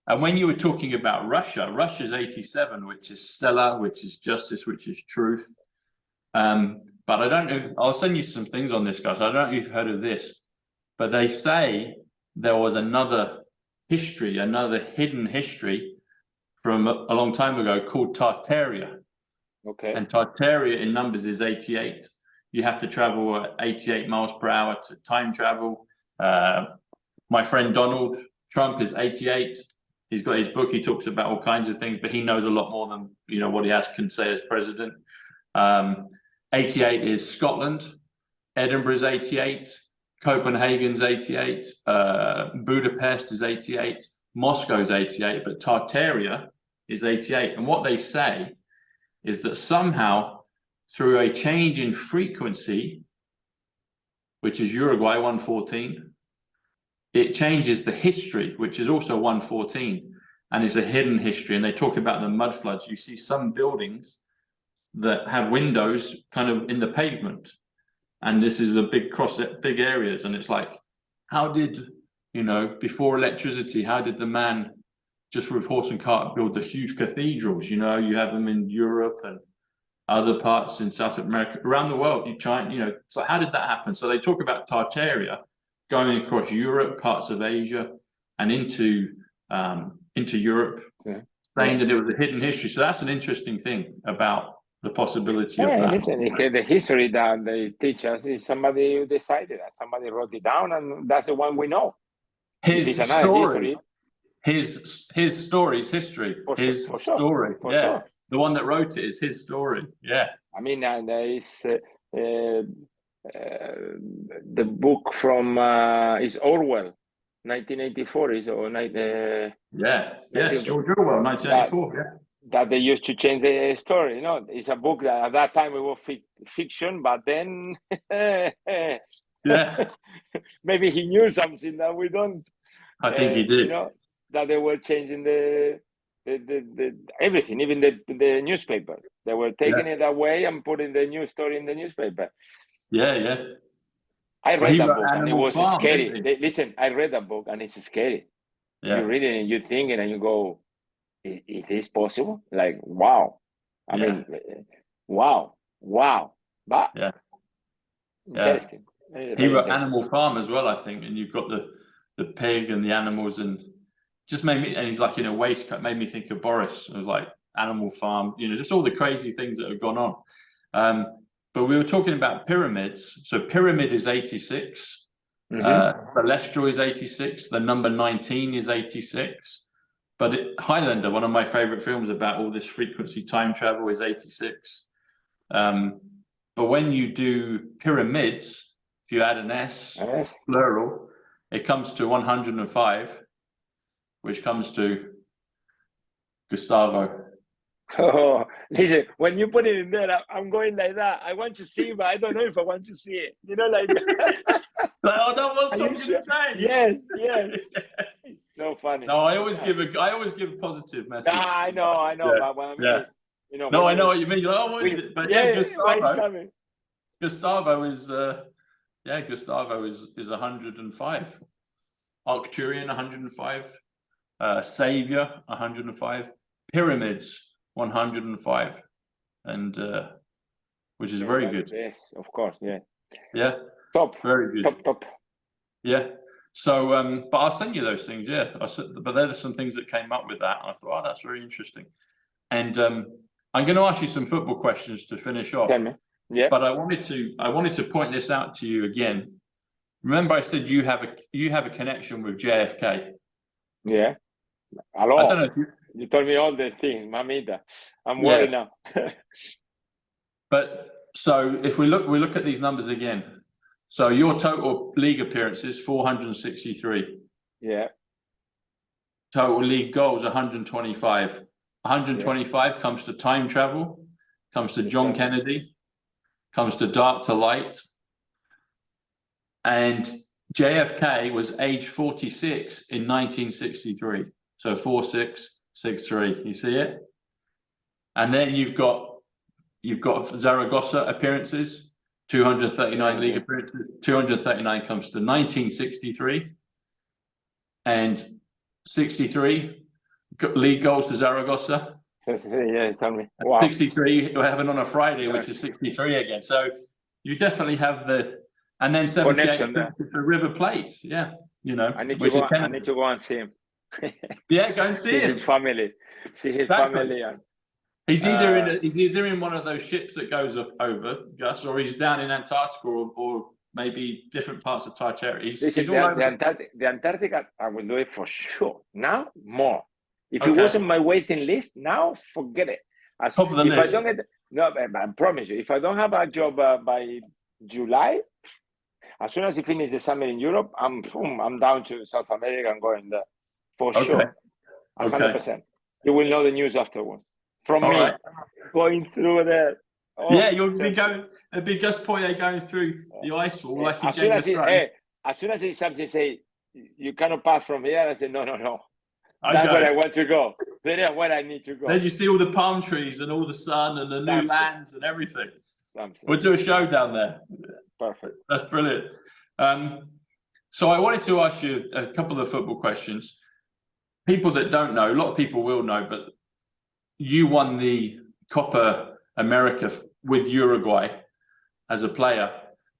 And when you were talking about Russia, Russia's 87, which is Stella, which is justice, which is truth. But I don't know, I'll send you some things on this, guys. I don't know if you've heard of this, but they say there was another history, another hidden history from a long time ago called Tartaria. And Tartaria in numbers is 88. You have to travel at 88 miles per hour to time travel. My friend Donald Trump is 88. He's got his book. He talks about all kinds of things, but he knows a lot more than, you know, what he can say as president. 88 is Scotland. Edinburgh's 88. Copenhagen's 88, Budapest is 88, Moscow's 88, but Tartaria is 88. And what they say is that somehow through a change in frequency, which is Uruguay 114, it changes the history, which is also 114, and is a hidden history. And they talk about the mud floods. You see some buildings that have windows kind of in the pavement, and this is a big areas. And it's like, how did, you know, before electricity, how did the man just with horse and cart build the huge cathedrals? You know, you have them in Europe and other parts in South America, around the world. You try, you know, so how did that happen? So they talk about Tartaria going across Europe, parts of Asia, and into Europe, saying that it was a hidden history. So that's an interesting thing about the possibility of that. Listen, the history that they teach us is somebody who decided that, somebody wrote it down, and that's the one we know. His story, his story's history, his story. Yeah, the one that wrote it is his story. Yeah. I mean, there is the book from is Orwell, 1984 is or yes, George Orwell, 1984. That they used to change the story. You know, it's a book that at that time it was fiction, but then maybe he knew something that we don't. I think he did. You know, that they were changing the everything, even the newspaper. They were taking it away and putting the new story in the newspaper. Yeah. I read that book and it was scary. Listen, I read that book and it's scary. Yeah. You read it and you think it and you go, it is possible? Like, wow. I mean, wow. But interesting. He wrote Animal Farm as well, I think, and you've got the pig and the animals, and just made me, and he's like in a waistcoat, made me think of Boris. It was like Animal Farm, you know, just all the crazy things that have gone on. But we were talking about pyramids. So pyramid is 86. Celestial is 86. The number 19 is 86. But Highlander, one of my favorite films about all this frequency time travel, is 86. But when you do pyramids, if you add an S, plural, it comes to 105, which comes to Gustavo. Oh, listen, when you put it in there, I'm going like that. I want to see, but I don't know if I want to see it. You know, like that. Oh, that was something to say. Yes. It's so funny. No, I always give a positive message. I know. Yeah. But what I mean is, you know. No, I know what you mean. You're like, oh, what is it? But Gustavo is 105. Arcturian 105. Savior 105. Pyramids 105, and which is very good. Yes, of course. Yeah. Top. Very good. Top. Yeah. So, but I'll send you those things. Yeah. But there are some things that came up with that, and I thought, oh, that's very interesting. And I'm going to ask you some football questions to finish off. Tell me. Yeah. But I wanted to point this out to you again. Remember, I said you have a connection with JFK. Yeah. Hello. I don't know if you told me all the things, mamita. I'm worried now. But so if we look at these numbers again. So your total league appearances 463. Yeah. Total league goals 125. 125 comes to time travel, comes to John Kennedy, comes to Dark to Light, and JFK was age 46 in 1963. So 4663. You see it? And then you've got Zaragoza appearances, 239 league appearances. 239 comes to 1963, and 63 league goals to Zaragoza. Yeah, tell me. Wow. 63 we're having on a Friday, which is 63 again. So you definitely have and then 78 for River Plate. Yeah, you know. I need to go and see him. Yeah, go and see him. His family. See his family. He's either in one of those ships that goes over, Gus, or he's down in Antarctica, or maybe different parts of Tartaria. He's all over. The Antarctica, I will do it for sure. Now, more. If it wasn't my wasting list, now forget it. Top of the list. I promise you, if I don't have a job by July, As soon as he finishes the summer in Europe, I'm down to South America and going there for sure. 100%. You will know the news afterwards from All me right. going through there. Oh, yeah, you'll be just POYET going through the ice wall like in Game of Thrones. As soon as he starts to say, you cannot pass from here, I say, no. I That's go. where I want to go. That's where I need to go. Then you see all the palm trees and all the sun and the new lands and everything. We'll do a show down there. Perfect. That's brilliant. So I wanted to ask you a couple of football questions. People that don't know, a lot of people will know, but you won the Copa America with Uruguay as a player,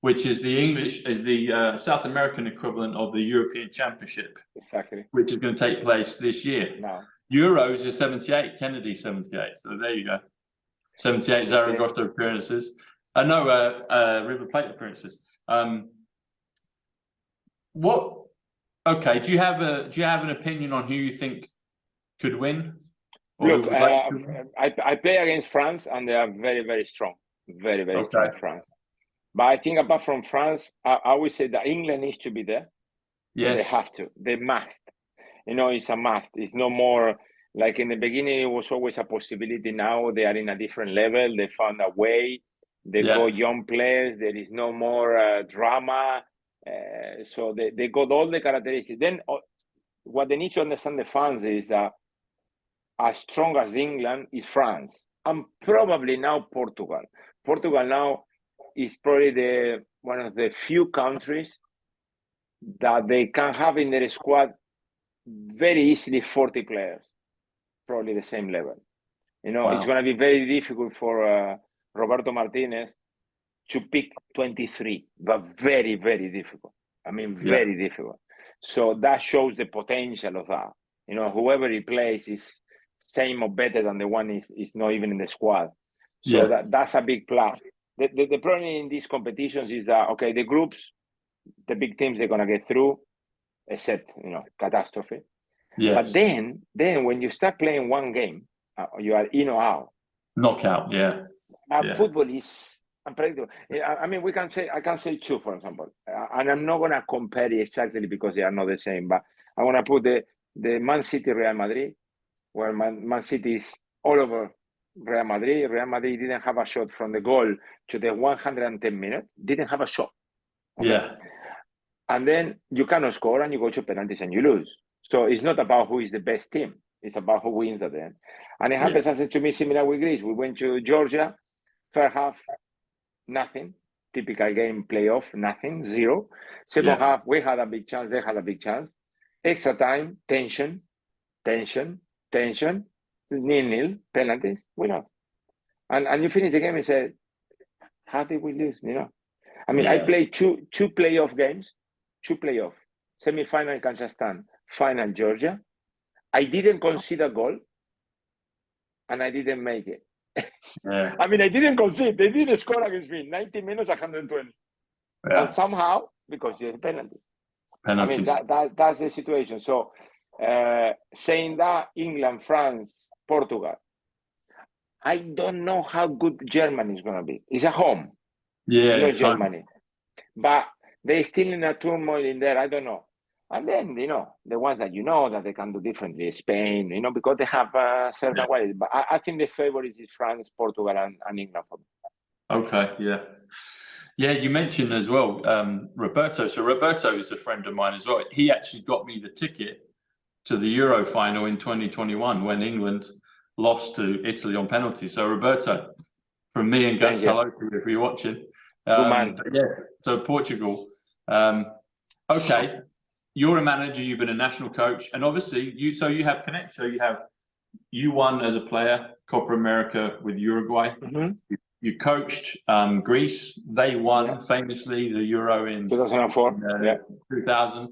which is the South American equivalent of the European Championship. Exactly. Which is going to take place this year. No. Euros is 78, Kennedy 78. So there you go. 78 Zaragoza appearances. River Plate appearances. Okay, do you have an opinion on who you think could win? Look, I play against France, and they are very, very strong. Very, very strong, France. But I think apart from France, I would say that England needs to be there. Yes. They have to. They must. It's a must. It's no more like in the beginning, it was always a possibility. Now they are in a different level. They found a way. They got young players. There is no more drama. So they got all the characteristics. Then what they need to understand, the fans, is that as strong as England is France, and probably now Portugal. Portugal now is probably one of the few countries that they can have in their squad very easily 40 players, probably the same level. It's going to be very difficult for Roberto Martinez to pick 23, but very, very difficult. Very difficult. So that shows the potential of that. Whoever he plays is same or better than the one is not even in the squad. So that's a big plus. The problem in these competitions is that, okay, the groups, the big teams, they're going to get through, except, catastrophe. Yes. But then when you start playing one game, you are in or out. Knockout, Football is unpredictable. I can say two, for example, and I'm not going to compare it exactly because they are not the same, but I want to put the Man City Real Madrid, where Man City is all over Real Madrid. Real Madrid didn't have a shot from the goal to the 110 minutes. Didn't have a shot. Okay? Yeah. And then you cannot score and you go to penalties and you lose. So it's not about who is the best team. It's about who wins at the end. And it happens, as to me, similar with Greece. We went to Georgia, first half, nothing. Typical game, playoff, nothing, 0. Second half, we had a big chance. They had a big chance. Extra time, tension, 0-0, penalties, we lost. And you finish the game and say, how did we lose? I played two playoff games, semi-final Kazakhstan, final Georgia. I didn't concede a goal, and I didn't make it. I didn't concede. They didn't score against me. 90 minutes, 120. Yeah. And somehow, because you have penalties. That's the situation. So, saying that, England, France, Portugal, I don't know how good Germany is going to be. It's a home. Yeah, Germany. But they're still in a turmoil in there. I don't know. And then, the ones that that they can do differently, Spain, because they have certain qualities. But I think the favorite is France, Portugal, and England for me. Okay, yeah. Yeah, you mentioned as well, Roberto. So Roberto is a friend of mine as well. He actually got me the ticket to the Euro final in 2021 when England lost to Italy on penalty. So Roberto, from me and Gus, hello to you if you're watching. So Portugal. Okay. You're a manager, you've been a national coach, and obviously you have connections. So you won as a player Copa America with Uruguay. Mm-hmm. You coached Greece. They won famously the Euro in 2004. 2000.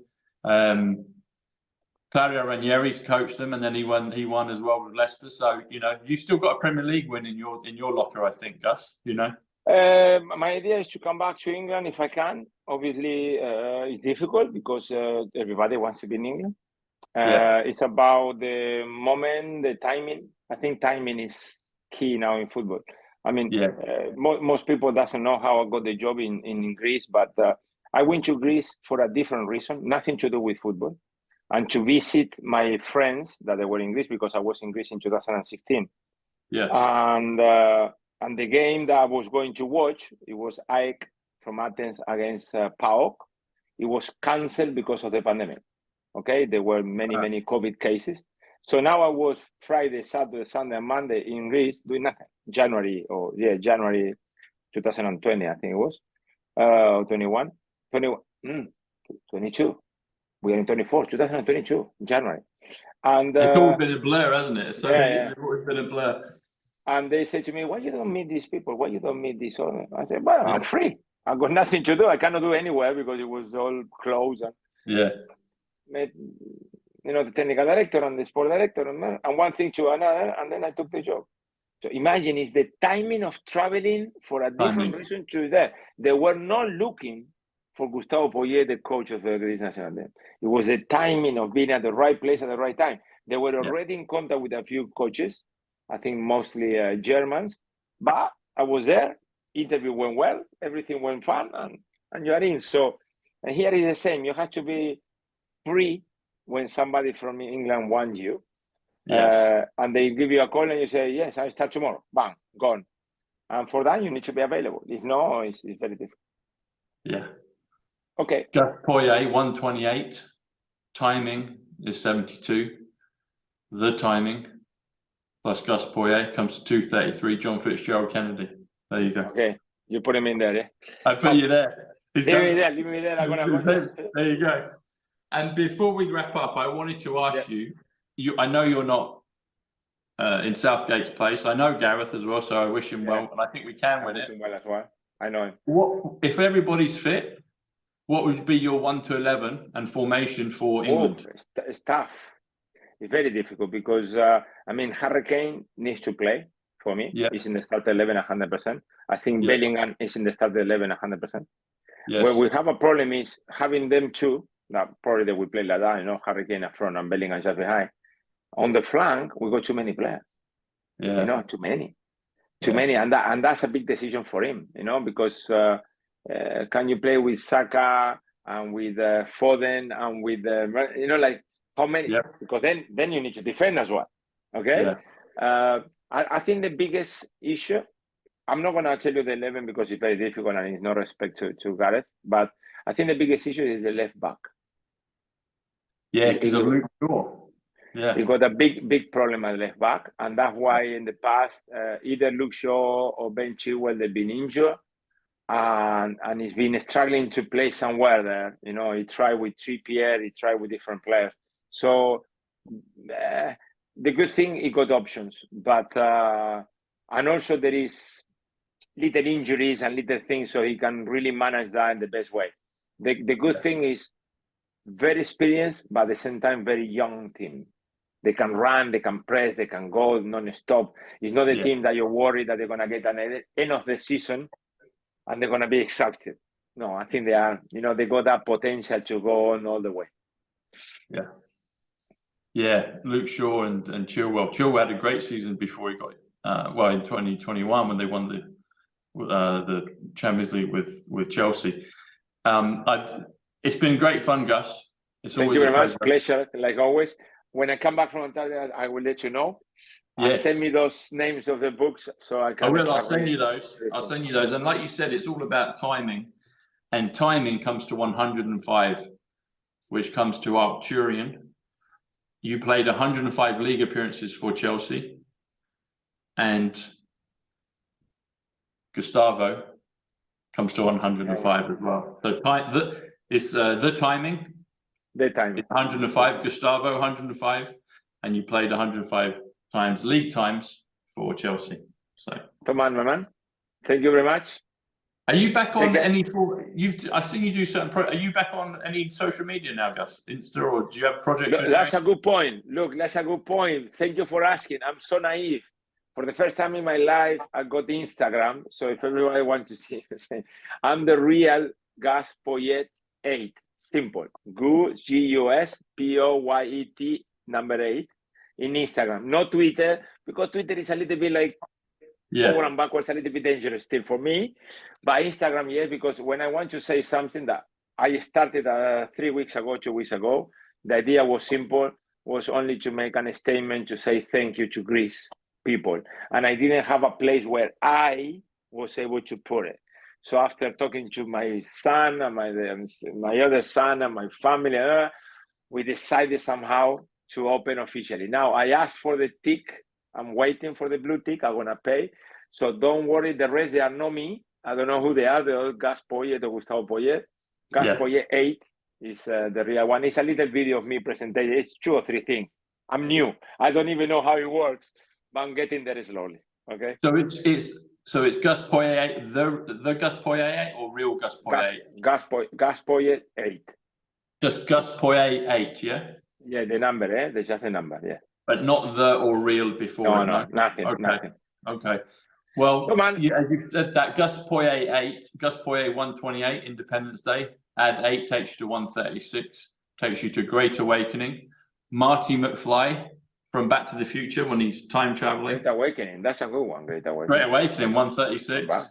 Claudio Ranieri's coached them, and then he won as well with Leicester. So you've still got a Premier League win in your locker, I think, Gus. My idea is to come back to England if I can. Obviously, it's difficult because everybody wants to be in England. It's about the moment, the timing. I think timing is key now in football. Most people doesn't know how I got the job in Greece, but I went to Greece for a different reason, nothing to do with football, and to visit my friends that they were in Greece, because I was in Greece in 2016. Yes. And the game that I was going to watch, it was AEK from Athens against PAOK. It was cancelled because of the pandemic. Okay, there were many COVID cases. So now I was Friday, Saturday, Sunday, and Monday in Greece doing nothing. January 2020, I think it was. 21, 22. We are in 24, 2022, January. And it's all been a blur, hasn't it? So yeah. it's always been a blur. And they say to me, why you don't meet these people? Why you don't meet these other? I said, well, I'm free. I've got nothing to do. I cannot do anywhere because it was all closed. And met, the technical director and the sport director, and one thing to another, and then I took the job. So imagine, it's the timing of traveling for a different reason to there. They were not looking for Gustavo Poyet, the coach of the Greece national team. It was the timing of being at the right place at the right time. They were already in contact with a few coaches, I think mostly Germans, but I was there, interview went well, everything went fun, and you are in. So, and here is the same, you have to be free when somebody from England wants you. And they give you a call and you say, yes, I start tomorrow, bang, gone. And for that, you need to be available. If no, it's very difficult. Yeah. Okay. Gus Poyet, 128. Timing is 72. The timing plus Gus Poyet comes to 233. John Fitzgerald Kennedy. There you go. Okay. You put him in there, yeah? I put you there. Leave me there. I'm gonna go. There you go. And before we wrap up, I wanted to ask you, I know you're not in Southgate's place. I know Gareth as well, so I wish him well, and I think we can win it. Wish him well as well. I know him. What if everybody's fit? What would be your 1 to 11 and formation for England? It's tough. It's very difficult because Harry Kane needs to play for me. Yeah. He's in the start 11 100%. I think Bellingham is in the start 11 100%. Yes. Where we have a problem is having them two. Now probably they will play like that. Harry Kane up front and Bellingham just behind. On the flank, we got too many players. Yeah. Too many, and that's a big decision for him. Because can you play with Saka and with Foden and with how many? Yeah. Because then you need to defend as well. Okay. Yeah. I think the biggest issue. I'm not going to tell you the 11 because it's very difficult and it's no respect to Gareth. But I think the biggest issue is the left back. Yeah, because of Luke Shaw. Yeah, you got a big problem at left back, and that's why in the past either Luke Shaw or Ben Chilwell they've been injured, and he's been struggling to play somewhere there. He tried with Trippier, he tried with different players. So the good thing, he got options, but and also there is little injuries and little things, so he can really manage that in the best way. The good thing is very experienced, but at the same time very young team. They can run, they can press, they can go non-stop. It's not a team that you're worried that they're going to get at the end of the season and they're going to be exhausted. No, I think they are, they got that potential to go on all the way. Yeah. Yeah, Luke Shaw and Chilwell. Chilwell had a great season before he got, in 2021 when they won the Champions League with Chelsea. It's been great fun, Gus. Thank you very much. Pleasure, like always. When I come back from Antarctica, I will let you know. Yes. Send me those names of the books so I can. I will. I'll send you those. And like you said, it's all about timing, and timing comes to 105, which comes to Arcturian. You played 105 league appearances for Chelsea, and Gustavo comes to 105 as well. So the timing. The time. 105, Gustavo 105, and you played 105 times league times for Chelsea. So, come on, my man. Thank you very much. Are you back on any? I've seen you do certain. Are you back on any social media now, Gus? Insta, or do you have projects? That's a good point. Look, that's a good point. Thank you for asking. I'm so naive. For the first time in my life, I got Instagram. So if everybody wants to see, I'm the real Gus Poyet 8. Simple. GUS, POYET 8 in Instagram. No Twitter, because Twitter is a little bit like forward and backwards, a little bit dangerous still for me. But Instagram, yes, because when I want to say something that I started 3 weeks ago, 2 weeks ago. The idea was simple, was only to make a statement to say thank you to Greece people. And I didn't have a place where I was able to put it. So after talking to my son and my other son and my family, we decided somehow to open officially. Now I asked for the tick. I'm waiting for the blue tick. I'm gonna pay. So don't worry. The rest, they are not me. I don't know who they are. The old GUS POYET or Gustavo POYET. GUS POYET 8 is the real one. It's a little video of me presenting. It's 2 or 3 things. I'm new. I don't even know how it works, but I'm getting there slowly. Okay. So it's GUS POYET 8, the GUS POYET 8 or real GUS POYET 8? GUS POYET 8. Just GUS POYET 8, yeah? Yeah, the number, There's just a number, yeah. But not the or real before. No, nothing. Okay. Nothing. Okay. Well, Come on. as you said, that GUS POYET 8, GUS POYET 128, Independence Day, add 8 takes you to 136, takes you to Great Awakening. Marty McFly from Back to the Future when he's time traveling. Great Awakening, that's a good one. Great Awakening. Great Awakening, 136.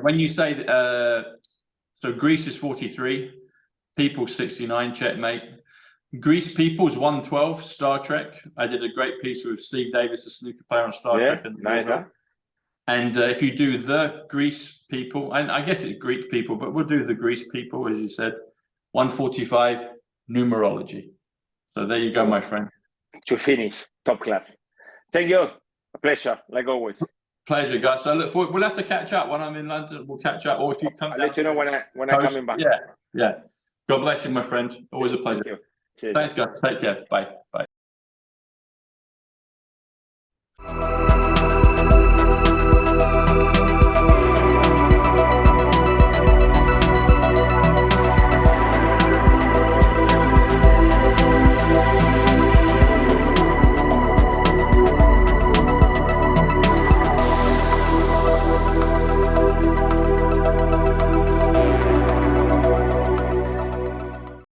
When you say, so Greece is 43, people 69, checkmate. Greece people is 112, Star Trek. I did a great piece with Steve Davis, the snooker player on Star Trek. And if you do the Greece people, and I guess it's Greek people, but we'll do the Greece people, as you said, 145, numerology. So there you go, my friend. To finish, top class. Thank you. A pleasure, like always. Pleasure, guys. So I look forward. We'll have to catch up when I'm in London. We'll catch up, or if you come I'll down. let you know when I'm coming back. Yeah. God bless you, my friend. Always a pleasure. Thank you. Cheers. Thanks, guys. Take care. Bye. Bye.